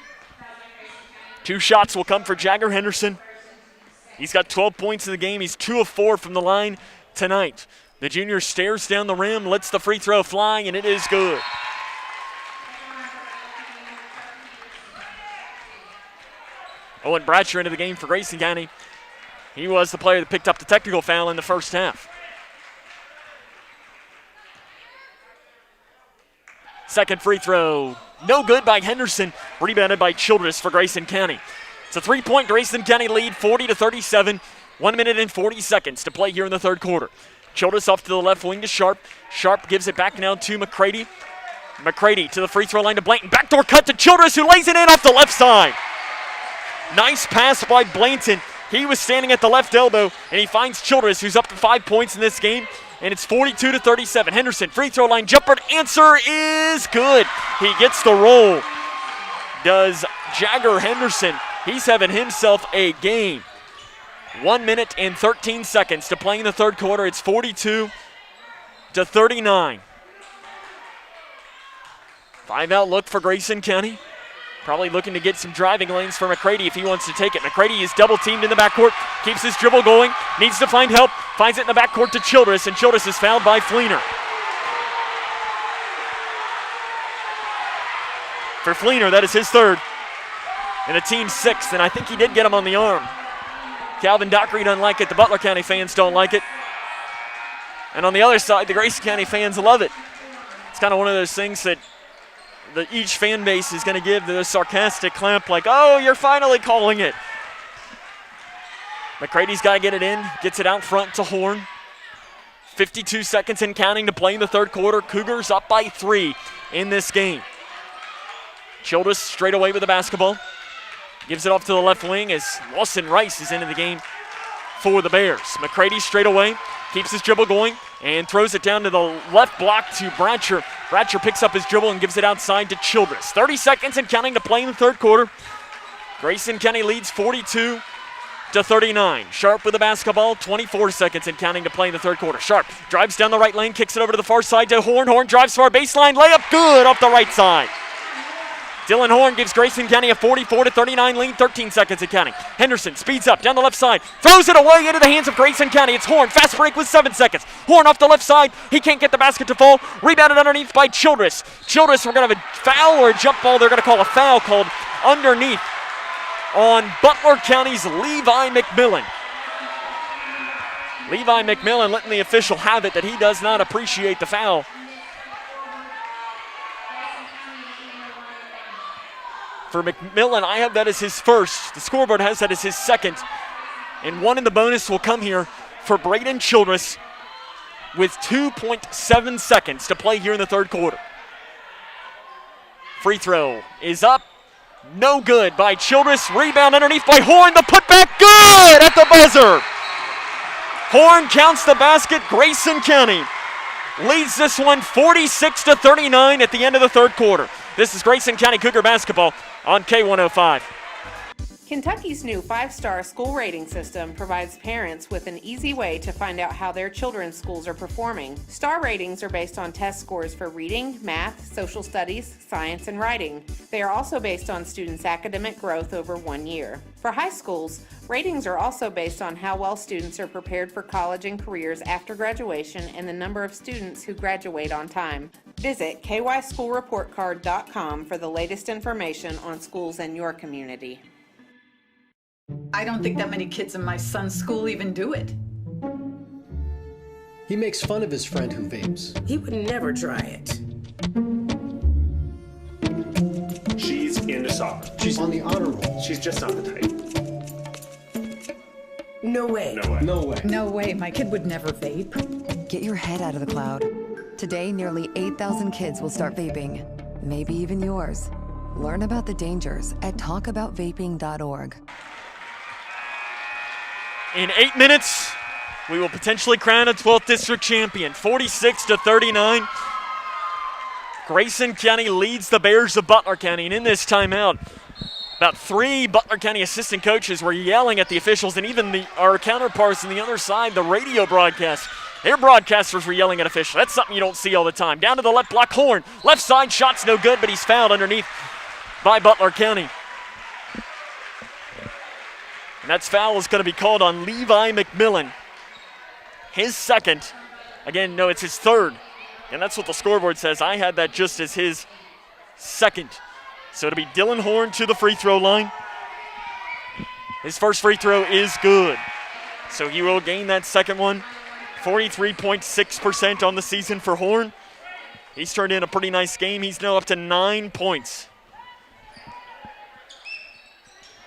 2 shots will come for Jagger Henderson. He's got 12 points in the game. He's 2 of 4 from the line tonight. The junior stares down the rim, lets the free throw fly, and it is good. Owen Bratcher into the game for Grayson County. He was the player that picked up the technical foul in the first half. Second free throw, no good by Henderson. Rebounded by Childress for Grayson County. It's a 3-point Grayson County lead, 40-37. 1 minute and 40 seconds to play here in the third quarter. Childress off to the left wing to Sharp. Sharp gives it back now to McCready. McCready to the free throw line to Blanton. Backdoor cut to Childress, who lays it in off the left side. Nice pass by Blanton. He was standing at the left elbow, and he finds Childress, who's up to 5 points in this game. And it's 42-37. Henderson, free throw line jumper. Answer is good. He gets the roll. Does Jagger Henderson. He's having himself a game. 1 minute and 13 seconds to play in the third quarter. It's 42-39. 5-out look for Grayson County. Probably looking to get some driving lanes for McCready if he wants to take it. McCready is double teamed in the backcourt. Keeps his dribble going. Needs to find help. Finds it in the backcourt to Childress, and Childress is fouled by Fleener. for Fleener. That is his third. And a team sixth, and I think he did get him on the arm. Calvin Dockery doesn't like it. The Butler County fans don't like it. And on the other side, the Grayson County fans love it. It's kind of one of those things that each fan base is going to give the sarcastic clap like, oh, you're finally calling it. McCrady's got to get it in, gets it out front to Horn. 52 seconds and counting to play in the third quarter. Cougars up by 3 in this game. Childress straight away with the basketball. Gives it off to the left wing as Lawson Rice is into the game for the Bears. McCrady straight away, keeps his dribble going and throws it down to the left block to Bratcher. Bratcher picks up his dribble and gives it outside to Childress. 30 seconds and counting to play in the third quarter. Grayson County leads 42-39. Sharp with the basketball, 24 seconds and counting to play in the third quarter. Sharp drives down the right lane, kicks it over to the far side to Horn. Horn drives for a baseline, layup good off the right side. Dylan Horn gives Grayson County a 44-39 lead, 13 seconds and counting. Henderson speeds up down the left side, throws it away into the hands of Grayson County. It's Horn, fast break with 7 seconds. Horn off the left side, he can't get the basket to fall. Rebounded underneath by Childress. Childress, we're going to have a foul or a jump ball. They're going to call a foul called underneath on Butler County's Levi McMillan. Levi McMillan letting the official have it that he does not appreciate the foul. For McMillan, I have that as his first. The scoreboard has that as his second. And one in the bonus will come here for Braden Childress with 2.7 seconds to play here in the third quarter. Free throw is up. No good by Childress. Rebound underneath by Horn. The putback good at the buzzer. Horn counts the basket. Grayson County leads this one 46-39 at the end of the third quarter. This is Grayson County Cougar basketball on K105. Kentucky's new 5-star school rating system provides parents with an easy way to find out how their children's schools are performing. Star ratings are based on test scores for reading, math, social studies, science, and writing. They are also based on students' academic growth over 1 year. For high schools, ratings are also based on how well students are prepared for college and careers after graduation and the number of students who graduate on time. Visit kyschoolreportcard.com for the latest information on schools in your community. I don't think that many kids in my son's school even do it. He makes fun of his friend who vapes. He would never try it. She's into soccer. She's on the honor roll. She's just not the type. No way. No way. No way. No way, my kid would never vape. Get your head out of the cloud. Today, nearly 8,000 kids will start vaping. Maybe even yours. Learn about the dangers at talkaboutvaping.org. In 8 minutes, we will potentially crown a 12th district champion, 46-39. Grayson County leads the Bears of Butler County, and in this timeout, about 3 Butler County assistant coaches were yelling at the officials, and even our counterparts on the other side, the radio broadcast, their broadcasters were yelling at officials. That's something you don't see all the time. Down to the left block, Horn. Left side, shot's no good, but he's fouled underneath by Butler County. And that foul is going to be called on Levi McMillan. His second. Again, no, it's his third. And that's what the scoreboard says. I had that just as his second. So it'll be Dylan Horn to the free throw line. His first free throw is good. So he will gain that second one. 43.6% on the season for Horn. He's turned in a pretty nice game. He's now up to 9 points.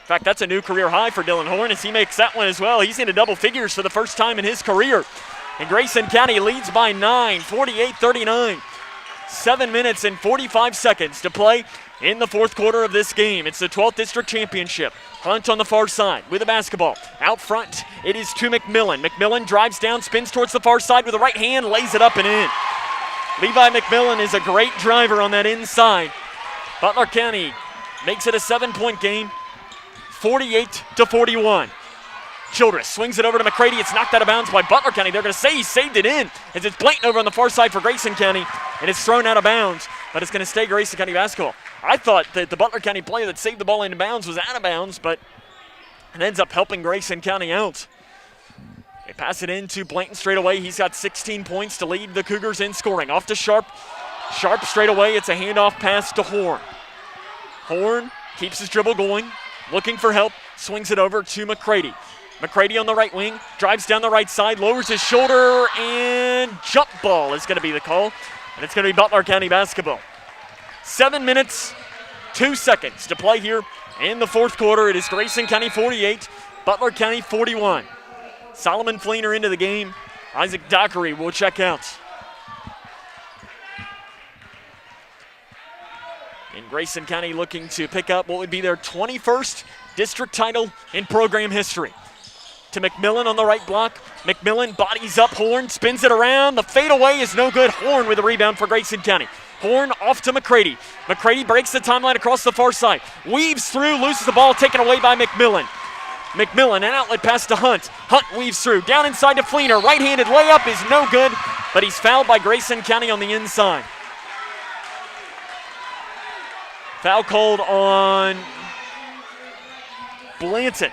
In fact, that's a new career high for Dylan Horn as he makes that one as well. He's into double figures for the first time in his career. And Grayson County leads by 9, 48-39. 7 minutes and 45 seconds to play in the fourth quarter of this game. It's the 12th district championship. Hunt on the far side with the basketball. Out front, it is to McMillan. McMillan drives down, spins towards the far side with the right hand, lays it up and in. Levi McMillan is a great driver on that inside. Butler County makes it a 7-point game. 48-41. Childress swings it over to McCrady. It's knocked out of bounds by Butler County. They're going to say he saved it in as it's blatant over on the far side for Grayson County, and it's thrown out of bounds, but it's going to stay Grayson County basketball. I thought that the Butler County player that saved the ball into bounds was out of bounds, but it ends up helping Grayson County out. They pass it into Blanton straight away. He's got 16 points to lead the Cougars in scoring. Off to Sharp. Sharp straight away. It's a handoff pass to Horn. Horn keeps his dribble going, looking for help, swings it over to McCready. McCready on the right wing, drives down the right side, lowers his shoulder, and jump ball is going to be the call. And it's going to be Butler County basketball. 7 minutes, 2 seconds to play here in the fourth quarter. It is Grayson County 48, Butler County 41. Solomon Fleener into the game. Isaac Dockery will check out. And Grayson County looking to pick up what would be their 21st district title in program history. To McMillan on the right block. McMillan bodies up Horn, spins it around. The fadeaway is no good. Horn with a rebound for Grayson County. Horn off to McCready. McCready breaks the timeline across the far side. Weaves through, loses the ball, taken away by McMillan. McMillan, an outlet pass to Hunt. Hunt weaves through, down inside to Fleener. Right-handed layup is no good, but he's fouled by Grayson County on the inside. Foul called on Blanton.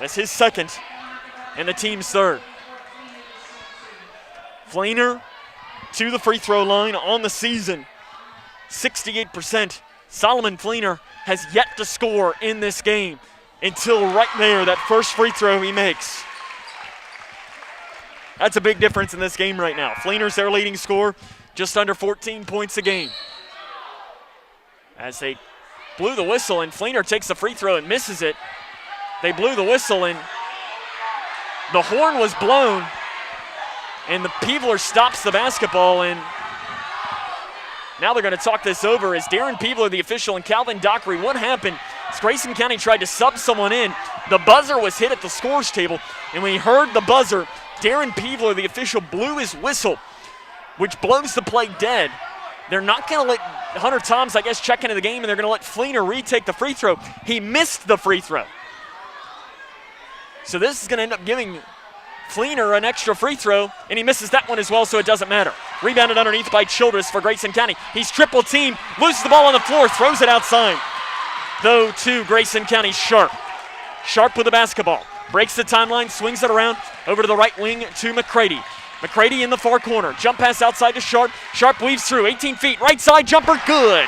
That's his second and the team's third. Fleener to the free throw line on the season. 68%. Solomon Fleener has yet to score in this game until right there, that first free throw he makes. That's a big difference in this game right now. Fleener's their leading scorer, just under 14 points a game. As they blew the whistle and Fleener takes the free throw and misses it. They blew the whistle and the horn was blown and the Peevler stops the basketball, and now they're going to talk this over as Darren Peevler, the official, and Calvin Dockery. What happened is Grayson County tried to sub someone in. The buzzer was hit at the scores table, and when he heard the buzzer, Darren Peevler, the official, blew his whistle, which blows the play dead. They're not going to let Hunter Toms, I guess, check into the game, and they're going to let Fleener retake the free throw. He missed the free throw. So this is going to end up giving Fleener an extra free throw, and he misses that one as well, so it doesn't matter. Rebounded underneath by Childress for Grayson County. He's triple teamed, loses the ball on the floor, throws it outside. Though to Grayson County, Sharp. Sharp with the basketball. Breaks the timeline, swings it around, over to the right wing to McCready. McCready in the far corner. Jump pass outside to Sharp. Sharp weaves through, 18 feet, right side jumper, good.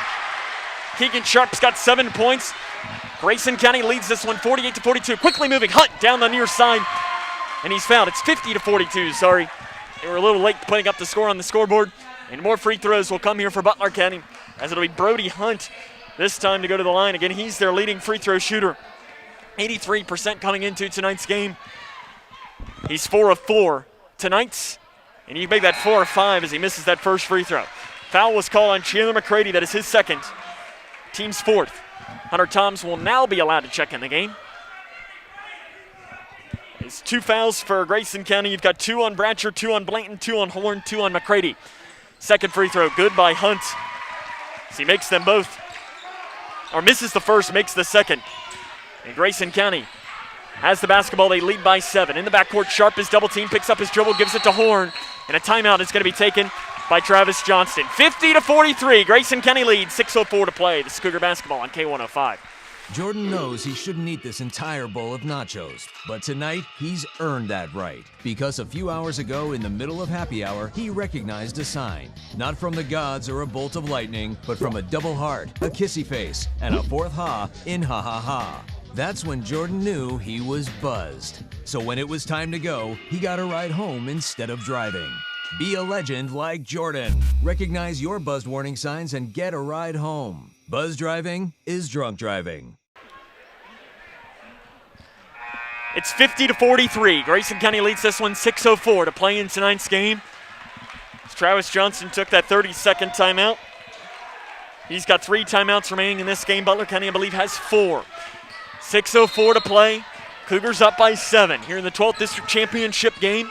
Keegan Sharp's got 7 points. Grayson County leads this one 48-42. Quickly moving, Hunt down the near side, and he's fouled. It's 50-42, sorry. They were a little late putting up the score on the scoreboard, and more free throws will come here for Butler County, as it'll be Brody Hunt this time to go to the line. Again, he's their leading free throw shooter. 83% coming into tonight's game. He's 4 of 4 tonight's, and you make that 4 of 5 as he misses that first free throw. Foul was called on Chandler McCready. That is his second, team's fourth. Hunter Toms will now be allowed to check in the game. It's 2 fouls for Grayson County. You've got 2 on Bratcher, 2 on Blanton, 2 on Horn, 2 on McCready. Second free throw, good by Hunt. As he makes them both, or misses the first, makes the second. And Grayson County has the basketball. They lead by 7. In the backcourt, Sharp is double team, picks up his dribble, gives it to Horn. And a timeout is going to be taken by Travis Johnston. 50-43, Grayson County leads, 6:04 to play. This is Cougar basketball on K105. Jordan knows he shouldn't eat this entire bowl of nachos, but tonight he's earned that right. Because a few hours ago in the middle of happy hour, he recognized a sign. Not from the gods or a bolt of lightning, but from a double heart, a kissy face, and a fourth ha in ha ha ha. That's when Jordan knew he was buzzed. So when it was time to go, he got a ride home instead of driving. Be a legend like Jordan. Recognize your buzzed warning signs and get a ride home. Buzz driving is drunk driving. It's 50-43. Grayson County leads this one, 6:04 to play in tonight's game. As Travis Johnson took that 30-second timeout. He's got 3 timeouts remaining in this game. Butler County, I believe, has 4. 6:04 to play. Cougars up by 7 here in the 12th District Championship game.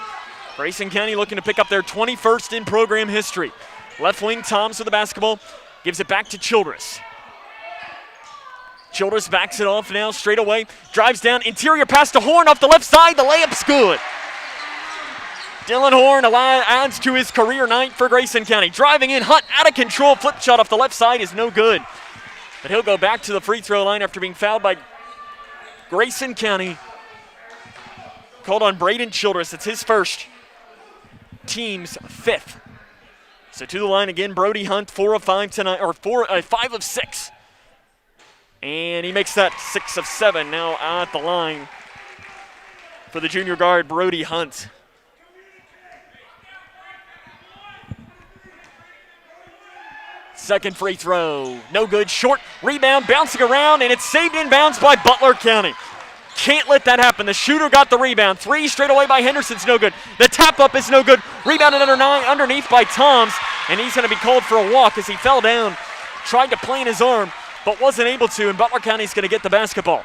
Grayson County looking to pick up their 21st in program history. Left wing, Toms with the basketball. Gives it back to Childress. Childress backs it off now, straight away. Drives down, interior pass to Horn off the left side. The layup's good. Dylan Horn adds to his career night for Grayson County. Driving in, Hunt out of control. Flip shot off the left side is no good. But he'll go back to the free throw line after being fouled by Grayson County. Called on Braden Childress. It's his first, team's 5th. So to the line again, Brody Hunt, 4 of 5 tonight, or 5 of 6. And he makes that 6 of 7 now at the line for the junior guard, Brody Hunt. Second free throw, no good, short rebound, bouncing around, and it's saved inbounds by Butler County. Can't let that happen. The shooter got the rebound. 3 straight away by Henderson's no good. The tap up is no good. Rebounded underneath by Toms, and he's going to be called for a walk as he fell down, tried to plant his arm, but wasn't able to, and Butler County's going to get the basketball.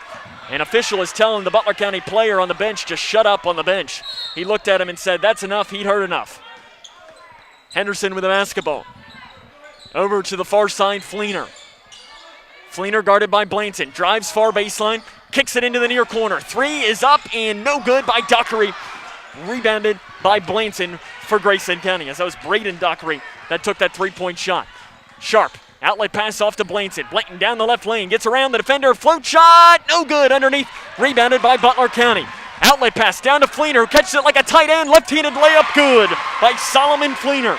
An official is telling the Butler County player on the bench to shut up on the bench. He looked at him and said, that's enough, he'd heard enough. Henderson with the basketball. Over to the far side, Fleener. Fleener guarded by Blanton. Drives far baseline, kicks it into the near corner. 3 is up and no good by Dockery. Rebounded by Blanton for Grayson County, as that was Braden Dockery that took that 3-point shot. Sharp. Outlet pass off to Blanton. Blanton down the left lane. Gets around the defender. Float shot. No good underneath. Rebounded by Butler County. Outlet pass down to Fleener. Catches it like a tight end. Left-handed layup good by Solomon Fleener.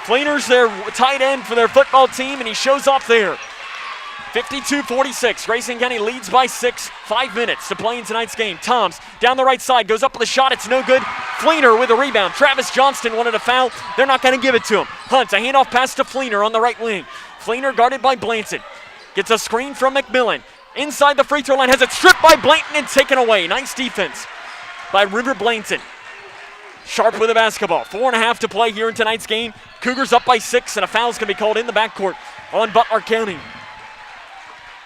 Fleener's their tight end for their football team, and he shows off there. 52-46. Grayson County leads by 6. 5 minutes to play in tonight's game. Toms down the right side. Goes up with a shot. It's no good. Fleener with a rebound. Travis Johnston wanted a foul. They're not going to give it to him. Hunt, a handoff pass to Fleener on the right wing. Fleener guarded by Blanton. Gets a screen from McMillan. Inside the free throw line. Has it stripped by Blanton and taken away. Nice defense by River Blanton. Sharp with the basketball. 4.5 to play here in tonight's game. Cougars up by 6, and a foul's going to be called in the backcourt on Butler County.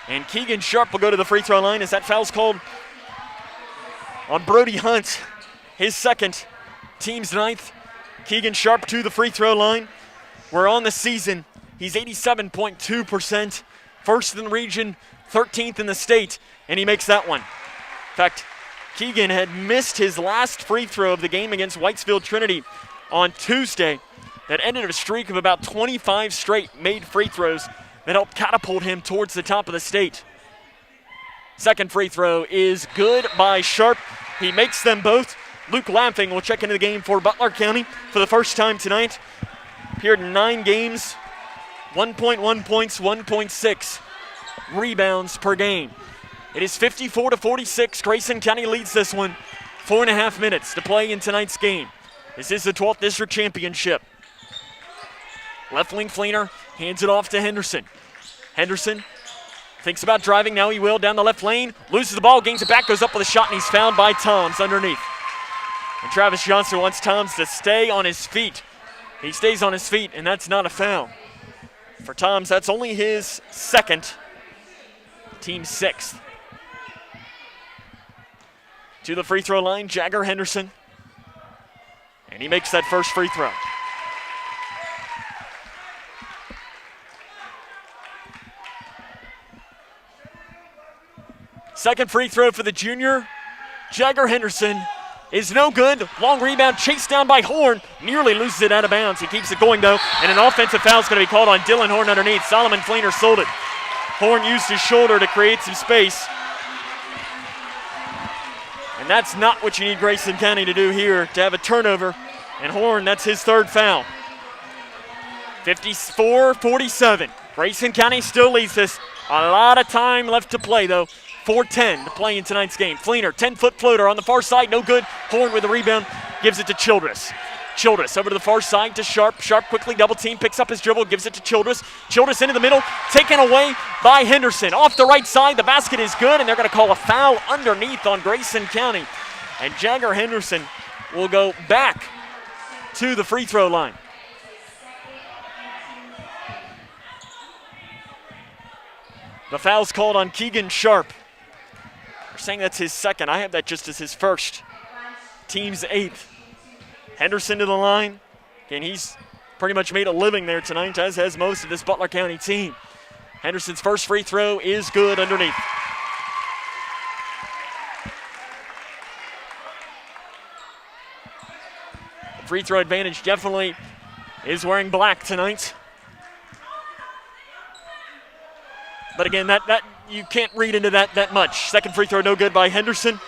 And Keegan Sharp will go to the free throw line as that foul's called on Brody Hunt. His second, team's 9th. Keegan Sharp to the free throw line. We're on the season. He's 87.2%. First in the region, 13th in the state, and he makes that one. In fact, Keegan had missed his last free throw of the game against Whitesville Trinity on Tuesday. That ended a streak of about 25 straight made free throws that helped catapult him towards the top of the state. Second free throw is good by Sharp. He makes them both. Luke Laughing will check into the game for Butler County for the first time tonight. Appeared in 9 games, 1.1 points, 1.6 rebounds per game. It is 54-46. Grayson County leads this one. 4.5 minutes to play in tonight's game. This is the 12th district championship. Left wing Fleener hands it off to Henderson. Henderson thinks about driving. Now he will down the left lane. Loses the ball, gains it back, goes up with a shot, and he's fouled by Toms underneath. And Travis Johnson wants Toms to stay on his feet. He stays on his feet, and that's not a foul. For Toms, that's only his second. Team 6th. To the free throw line, Jagger Henderson. And he makes that first free throw. Second free throw for the junior. Jagger Henderson is no good. Long rebound chased down by Horn. Nearly loses it out of bounds. He keeps it going though. And an offensive foul is going to be called on Dylan Horn underneath. Solomon Fleener sold it. Horn used his shoulder to create some space. And that's not what you need Grayson County to do here, to have a turnover. And Horn, that's his third foul. 54-47. Grayson County still leads this. A lot of time left to play though. 4:10 to play in tonight's game. Fleener, 10-foot floater on the far side, no good. Horn with the rebound, gives it to Childress. Childress over to the far side to Sharp. Sharp quickly double team, picks up his dribble, gives it to Childress. Childress into the middle, taken away by Henderson. Off the right side, the basket is good, and they're going to call a foul underneath on Grayson County. And Jagger Henderson will go back to the free throw line. The foul's called on Keegan Sharp. We're saying that's his second. I have that just as his first. Team's 8th. Henderson to the line. Again, he's pretty much made a living there tonight, as has most of this Butler County team. Henderson's first free throw is good underneath. The free throw advantage definitely is wearing black tonight. But again, that you can't read into that much. Second free throw no good by Henderson.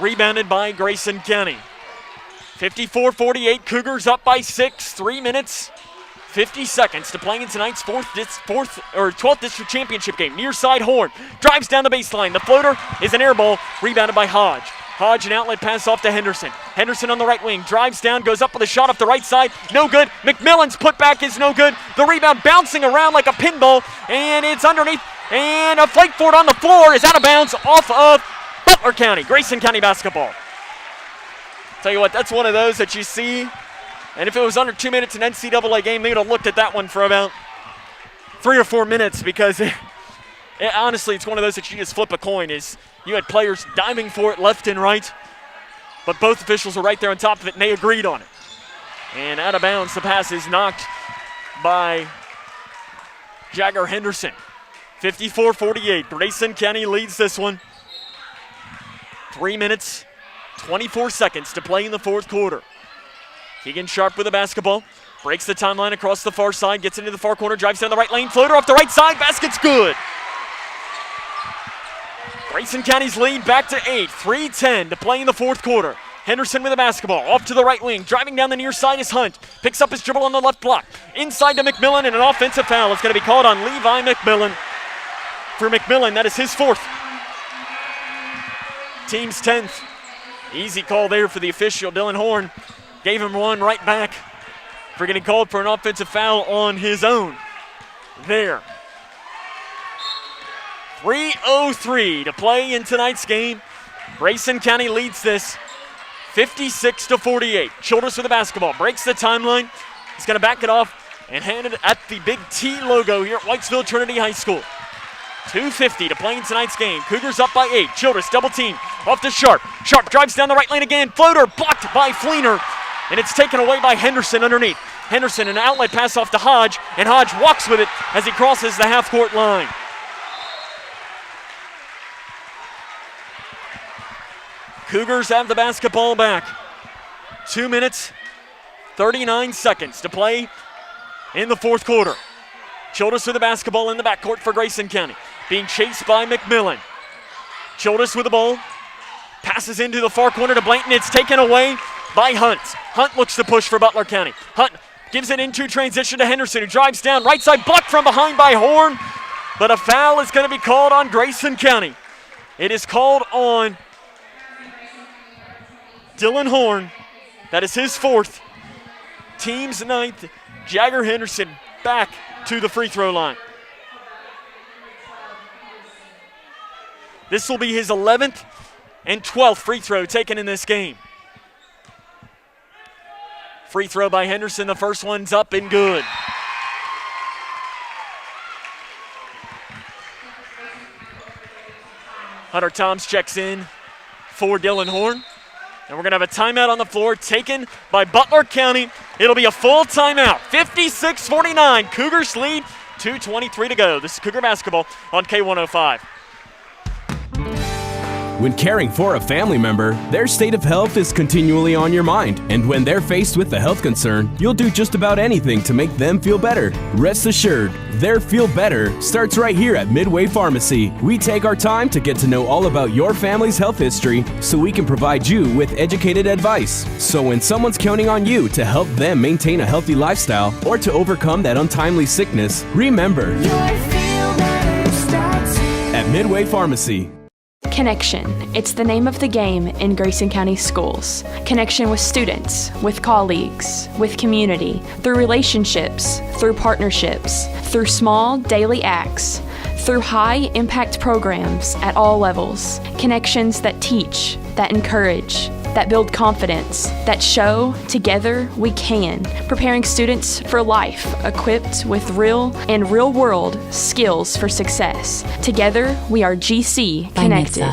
Rebounded by Grayson County. 54-48, Cougars up by 6. 3 minutes 50 seconds to play in tonight's 12th district championship game. Near side, Horn drives down the baseline. The floater is an air ball, rebounded by Hodge. Hodge, an outlet pass off to Henderson. Henderson on the right wing, drives down, goes up with a shot off the right side. No good. McMillan's putback is no good. The rebound bouncing around like a pinball, and it's underneath. And a flight for it on the floor is out of bounds off of Butler County. Grayson County basketball. Tell you what, that's one of those that you see. And if it was under 2 minutes in an NCAA game, they would have looked at that one for about 3 or 4 minutes because honestly, it's one of those that you just flip a coin. Is you had players diving for it left and right, but both officials were right there on top of it, and they agreed on it. And out of bounds, the pass is knocked by Jagger Henderson. 54-48. Grayson County leads this one. 3 minutes, 24 seconds to play in the fourth quarter. Keegan Sharp with the basketball. Breaks the timeline across the far side. Gets into the far corner. Drives down the right lane. Floater off the right side. Basket's good. Grayson County's lead back to 8. 3:10 to play in the fourth quarter. Henderson with the basketball. Off to the right wing. Driving down the near side is Hunt. Picks up his dribble on the left block. Inside to McMillan, and an offensive foul is going to be called on Levi McMillan. For McMillan, that is his 4th. Team's 10th. Easy call there for the official. Dylan Horn gave him one right back for getting called for an offensive foul on his own there. 3:03 to play in tonight's game. Grayson County leads this 56-48. Childress with the basketball. Breaks the timeline. He's going to back it off and hand it at the big T logo here at Whitesville Trinity High School. 2:50 to play in tonight's game. Cougars up by 8. Childress double team off to Sharp. Sharp drives down the right lane again. Floater blocked by Fleener. And it's taken away by Henderson underneath. Henderson, an outlet pass off to Hodge, and Hodge walks with it as he crosses the half-court line. Cougars have the basketball back. 2 minutes, 39 seconds to play in the fourth quarter. Childress with the basketball in the backcourt for Grayson County. Being chased by McMillan. Childress with the ball. Passes into the far corner to Blanton. It's taken away by Hunt. Hunt looks to push for Butler County. Hunt gives it into transition to Henderson, who drives down right side, blocked from behind by Horn. But a foul is going to be called on Grayson County. It is called on Dylan Horn. That is his 4th. Team's 9th. Jagger Henderson back to the free throw line. This will be his 11th and 12th free throw taken in this game. Free throw by Henderson. The first one's up and good. Hunter Toms checks in for Dylan Horn. And we're going to have a timeout on the floor taken by Butler County. It'll be a full timeout. 56-49. Cougars lead. 2:23 to go. This is Cougar basketball on K105. When caring for a family member, their state of health is continually on your mind. And when they're faced with a health concern, you'll do just about anything to make them feel better. Rest assured, their feel better starts right here at Midway Pharmacy. We take our time to get to know all about your family's health history so we can provide you with educated advice. So when someone's counting on you to help them maintain a healthy lifestyle or to overcome that untimely sickness, remember, at Midway Pharmacy. Connection. It's the name of the game in Grayson County schools. Connection with students, with colleagues, with community, through relationships, through partnerships, through small daily acts, through high-impact programs at all levels. Connections that teach, that encourage, that build confidence, that show together we can, preparing students for life, equipped with real and real-world skills for success. Together, we are GC Connected.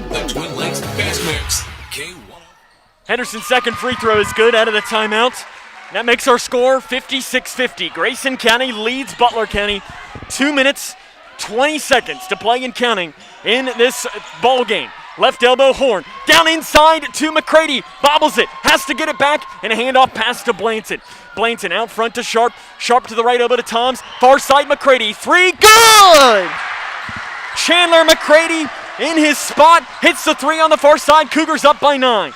The Twin Lakes Best Mix. K1. Henderson's second free throw is good out of the timeout. That makes our score 56-50. Grayson County leads Butler County. 2 minutes, 20 seconds to play and counting in this ball game. Left elbow, Horn. Down inside to McCready. Bobbles it. Has to get it back. And a handoff pass to Blanton. Blanton out front to Sharp. Sharp to the right elbow to Toms. Far side, McCready. 3, good! Chandler McCready in his spot. Hits the 3 on the far side. Cougars up by 9.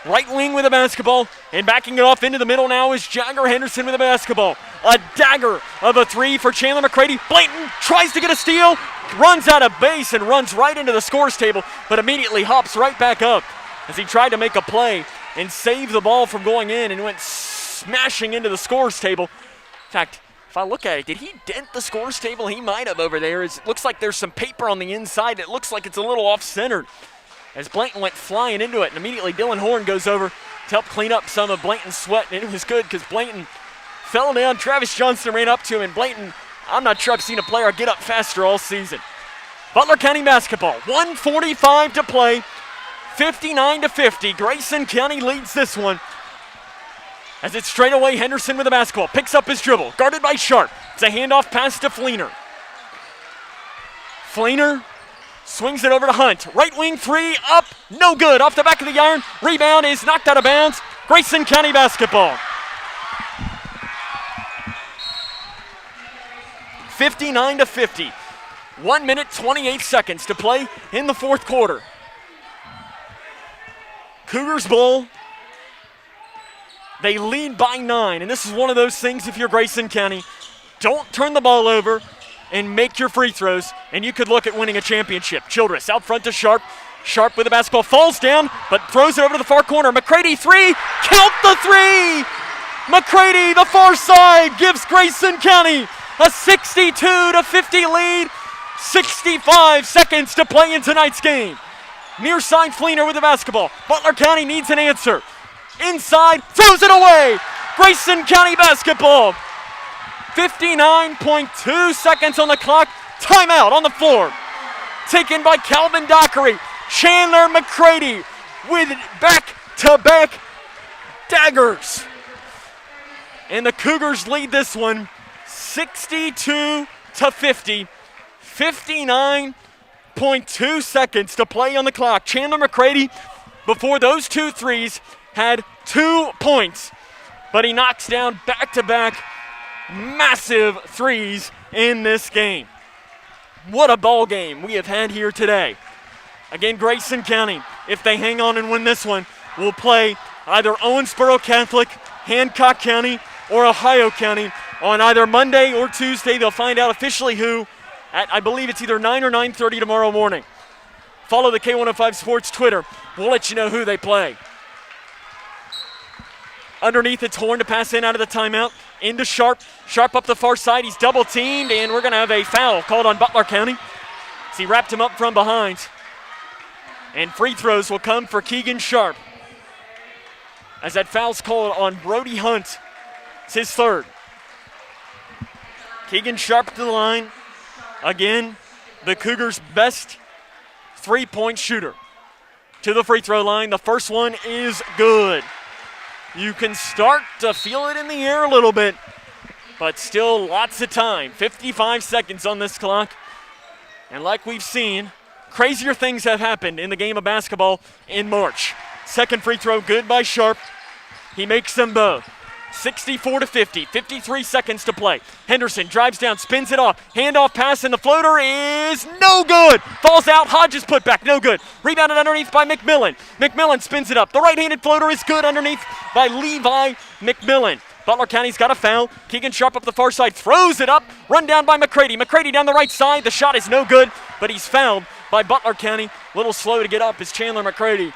Right wing with the basketball, and backing it off into the middle now is Jagger Henderson with the basketball. A dagger of a three for Chandler McCready. Blayton tries to get a steal, runs out of base and runs right into the scores table, but immediately hops right back up as he tried to make a play and save the ball from going in and went smashing into the scores table. In fact, if I look at it, did he dent the scores table? He might have over there. It looks like there's some paper on the inside. It looks like it's a little off-centered as Blayton went flying into it, and immediately Dylan Horn goes over to help clean up some of Blayton's sweat, and it was good because Blayton fell down. Travis Johnson ran up to him, and Blayton, I'm not sure I've seen a player get up faster all season. Butler County basketball, 1:45 to play, 59-50. Grayson County leads this one. As it's straight away, Henderson with the basketball, picks up his dribble, guarded by Sharp. It's a handoff pass to Fleener. Fleener swings it over to Hunt. Right wing three, up, no good. Off the back of the iron, rebound is knocked out of bounds. Grayson County basketball. 59-50. 1 minute, 28 seconds to play in the fourth quarter. Cougars ball. They lead by 9, and this is one of those things if you're Grayson County. Don't turn the ball over and make your free throws, and you could look at winning a championship. Childress out front to Sharp. Sharp with the basketball, falls down, but throws it over to the far corner. McCready, three, count the three! McCready, the far side, gives Grayson County a 62-50 lead. 65 seconds to play in tonight's game. Near side Fleener with the basketball. Butler County needs an answer. Inside, throws it away. Grayson County basketball. 59.2 seconds on the clock. Timeout on the floor. Taken by Calvin Dockery. Chandler McCready with back-to-back daggers. And the Cougars lead this one 62-50. 59.2 seconds to play on the clock. Chandler McCready, before those two threes, had 2 points, but he knocks down back-to-back massive threes in this game. What a ball game we have had here today. Again, Grayson County, if they hang on and win this one, will play either Owensboro Catholic, Hancock County, or Ohio County on either Monday or Tuesday. They'll find out officially who at, I believe it's either 9 or 9:30 tomorrow morning. Follow the K105 Sports Twitter. We'll let you know who they play. Underneath, it's Horn to pass in out of the timeout. Into Sharp. Sharp up the far side. He's double teamed, and we're going to have a foul called on Butler County. So he wrapped him up from behind. And free throws will come for Keegan Sharp. As that foul's called on Brody Hunt. It's his third. Keegan Sharp to the line. Again, the Cougars' best three-point shooter. To the free throw line. The first one is good. You can start to feel it in the air a little bit, but still lots of time. 55 seconds on this clock. And like we've seen, crazier things have happened in the game of basketball in March. Second free throw good by Sharp. He makes them both. 64-50, 53 seconds to play. Henderson drives down, spins it off. Handoff pass, and the floater is no good. Falls out, Hodges put back, no good. Rebounded underneath by McMillan. McMillan spins it up. The right-handed floater is good underneath by Levi McMillan. Butler County's got a foul. Keegan Sharp up the far side, throws it up. Run down by McCready. McCready down the right side. The shot is no good, but he's fouled by Butler County. A little slow to get up is Chandler McCready.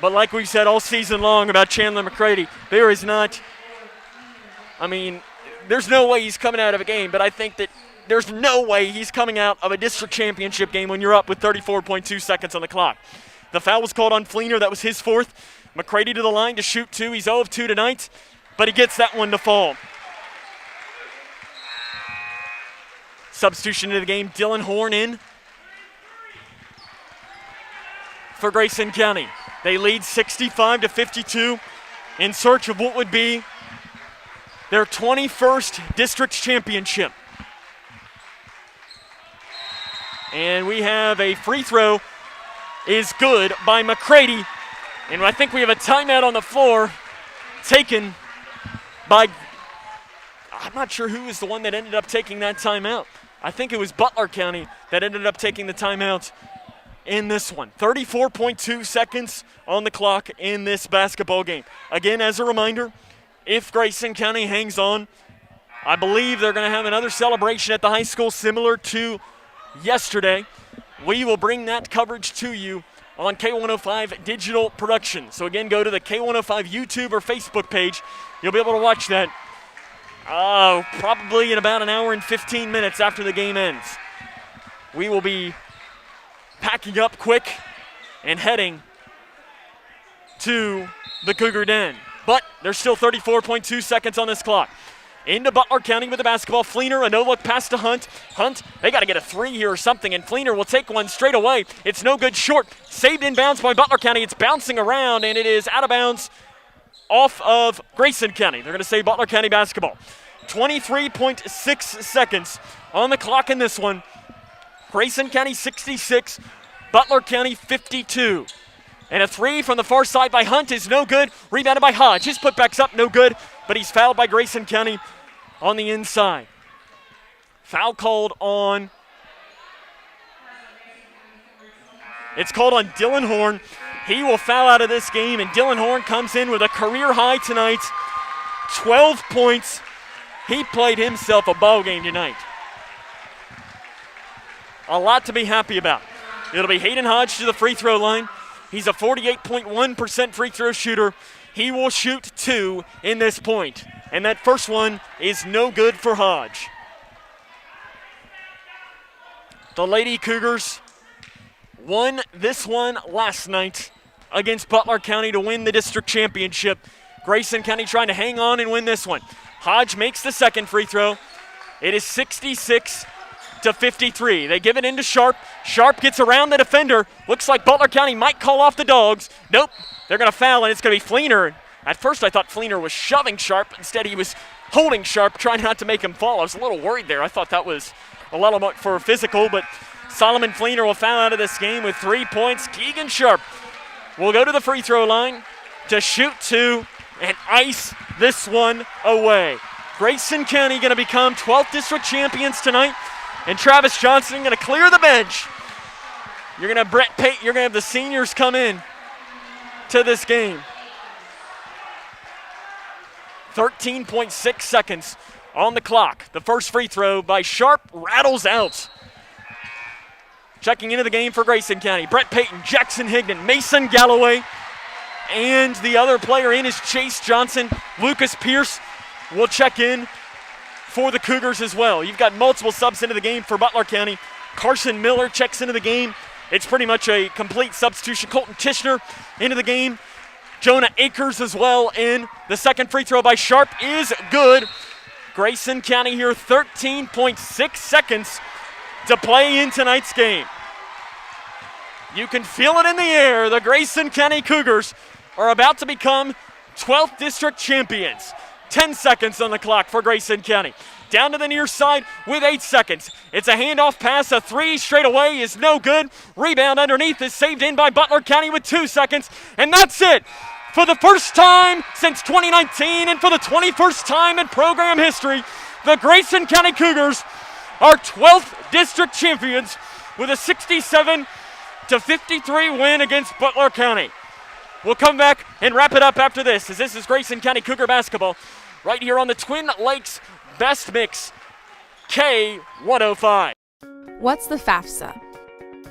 But like we've said all season long about Chandler McCready, there is not, there's no way he's coming out of a game, but I think that there's no way he's coming out of a district championship game when you're up with 34.2 seconds on the clock. The foul was called on Fleener. That was his fourth. McCready to the line to shoot two. He's 0 of 2 tonight, but he gets that one to fall. Substitution into the game, Dylan Horn in for Grayson County. They lead 65-52 in search of what would be their 21st district championship. And we have a free throw is good by McCready. And I think we have a timeout on the floor taken by, I'm not sure who is the one that ended up taking that timeout. I think it was Butler County that ended up taking the timeout. in this one. 34.2 seconds on the clock in this basketball game. Again, as a reminder, if Grayson County hangs on, I believe they're going to have another celebration at the high school similar to yesterday. We will bring that coverage to you on K105 Digital Production. So again, go to the K105 YouTube or Facebook page. You'll be able to watch that probably in about an hour and 15 minutes after the game ends. We will be packing up quick and heading to the Cougar Den. But there's still 34.2 seconds on this clock. Into Butler County with the basketball. Fleener, a no-look pass to Hunt. Hunt, they got to get a three here or something, and Fleener will take one straight away. It's no good short. Saved in bounds by Butler County. It's bouncing around, and it is out of bounds off of Grayson County. They're going to say Butler County basketball. 23.6 seconds on the clock in this one. Grayson County 66, Butler County 52. And a three from the far side by Hunt is no good. Rebounded by Hodge. His putback's up, no good. But he's fouled by Grayson County on the inside. Foul called on. It's called on Dylan Horn. He will foul out of this game, and Dylan Horn comes in with a career high tonight. 12 points. He played himself a ball game tonight. A lot to be happy about. It'll be Hayden Hodge to the free throw line. He's a 48.1% free throw shooter. He will shoot 2 in this point. And that first one is no good for Hodge. The Lady Cougars won this one last night against Butler County to win the district championship. Grayson County trying to hang on and win this one. Hodge makes the second free throw. It is 66-53. They give it into Sharp. Sharp gets around the defender. Looks like Butler County might call off the Dogs. Nope. They're going to foul, and it's going to be Fleener. At first, I thought Fleener was shoving Sharp. Instead, he was holding Sharp, trying not to make him fall. I was a little worried there. I thought that was a lot of for physical, but Solomon Fleener will foul out of this game with 3 points. Keegan Sharp will go to the free throw line to shoot 2 and ice this one away. Grayson County going to become 12th district champions tonight, and Travis Johnson going to clear the bench. You're going to have Brett Payton. You're going to have the seniors come in to this game. 13.6 seconds on the clock. The first free throw by Sharp rattles out. Checking into the game for Grayson County. Brett Payton, Jackson Higdon, Mason Galloway, and the other player in is Chase Johnson. Lucas Pierce will check in for the Cougars as well. You've got multiple subs into the game for Butler County. Carson Miller checks into the game. It's pretty much a complete substitution. Colton Tishner into the game. Jonah Akers as well in. The second free throw by Sharp is good. Grayson County here, 13.6 seconds to play in tonight's game. You can feel it in the air. The Grayson County Cougars are about to become 12th district champions. 10 seconds on the clock for Grayson County. Down to the near side with 8 seconds. It's a handoff pass. A three straight away is no good. Rebound underneath is saved in by Butler County with 2 seconds. And that's it. For the first time since 2019 and for the 21st time in program history, the Grayson County Cougars are 12th district champions with a 67-53 win against Butler County. We'll come back and wrap it up after this, as this is Grayson County Cougar basketball right here on the Twin Lakes Best Mix, K105. What's the FAFSA?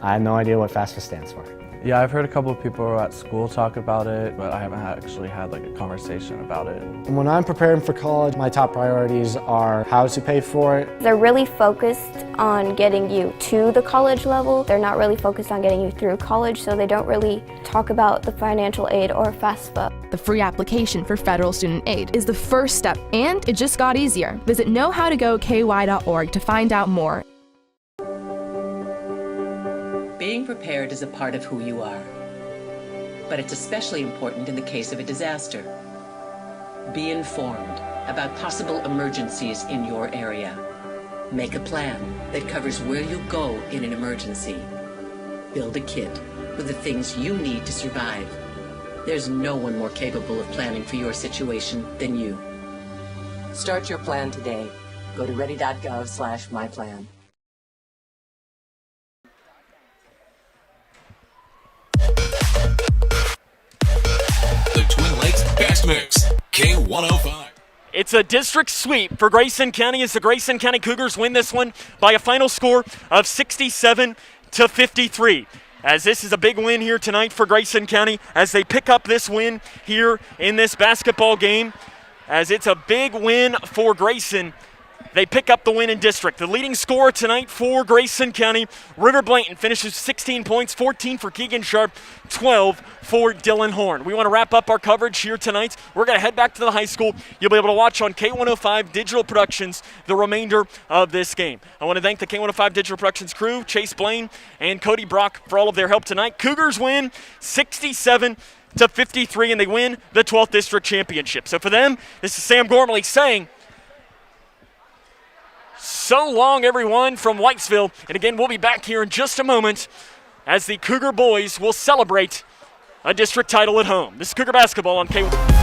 I have no idea what FAFSA stands for. Yeah, I've heard a couple of people at school talk about it, but I haven't actually had like a conversation about it. When I'm preparing for college, my top priorities are how to pay for it. They're really focused on getting you to the college level. They're not really focused on getting you through college, so they don't really talk about the financial aid or FAFSA. The free application for federal student aid is the first step, and it just got easier. Visit knowhowtogoky.org to find out more. Being prepared is a part of who you are, but it's especially important in the case of a disaster. Be informed about possible emergencies in your area. Make a plan that covers where you'll go in an emergency. Build a kit with the things you need to survive. There's no one more capable of planning for your situation than you. Start your plan today. Go to ready.gov/myplan. Best Mix, K105. It's a district sweep for Grayson County as the Grayson County Cougars win this one by a final score of 67-53. As this is a big win here tonight for Grayson County as they pick up this win here in this basketball game. As it's a big win for Grayson, they pick up the win in district. The leading scorer tonight for Grayson County, River Blanton, finishes 16 points, 14 for Keegan Sharp, 12 for Dylan Horn. We want to wrap up our coverage here tonight. We're going to head back to the high school. You'll be able to watch on K105 Digital Productions the remainder of this game. I want to thank the K105 Digital Productions crew, Chase Blaine and Cody Brock, for all of their help tonight. Cougars win 67-53, and they win the 12th District Championship. So for them, this is Sam Gormley saying, so long, everyone, from Whitesville. And again, we'll be back here in just a moment as the Cougar boys will celebrate a district title at home. This is Cougar basketball on K1.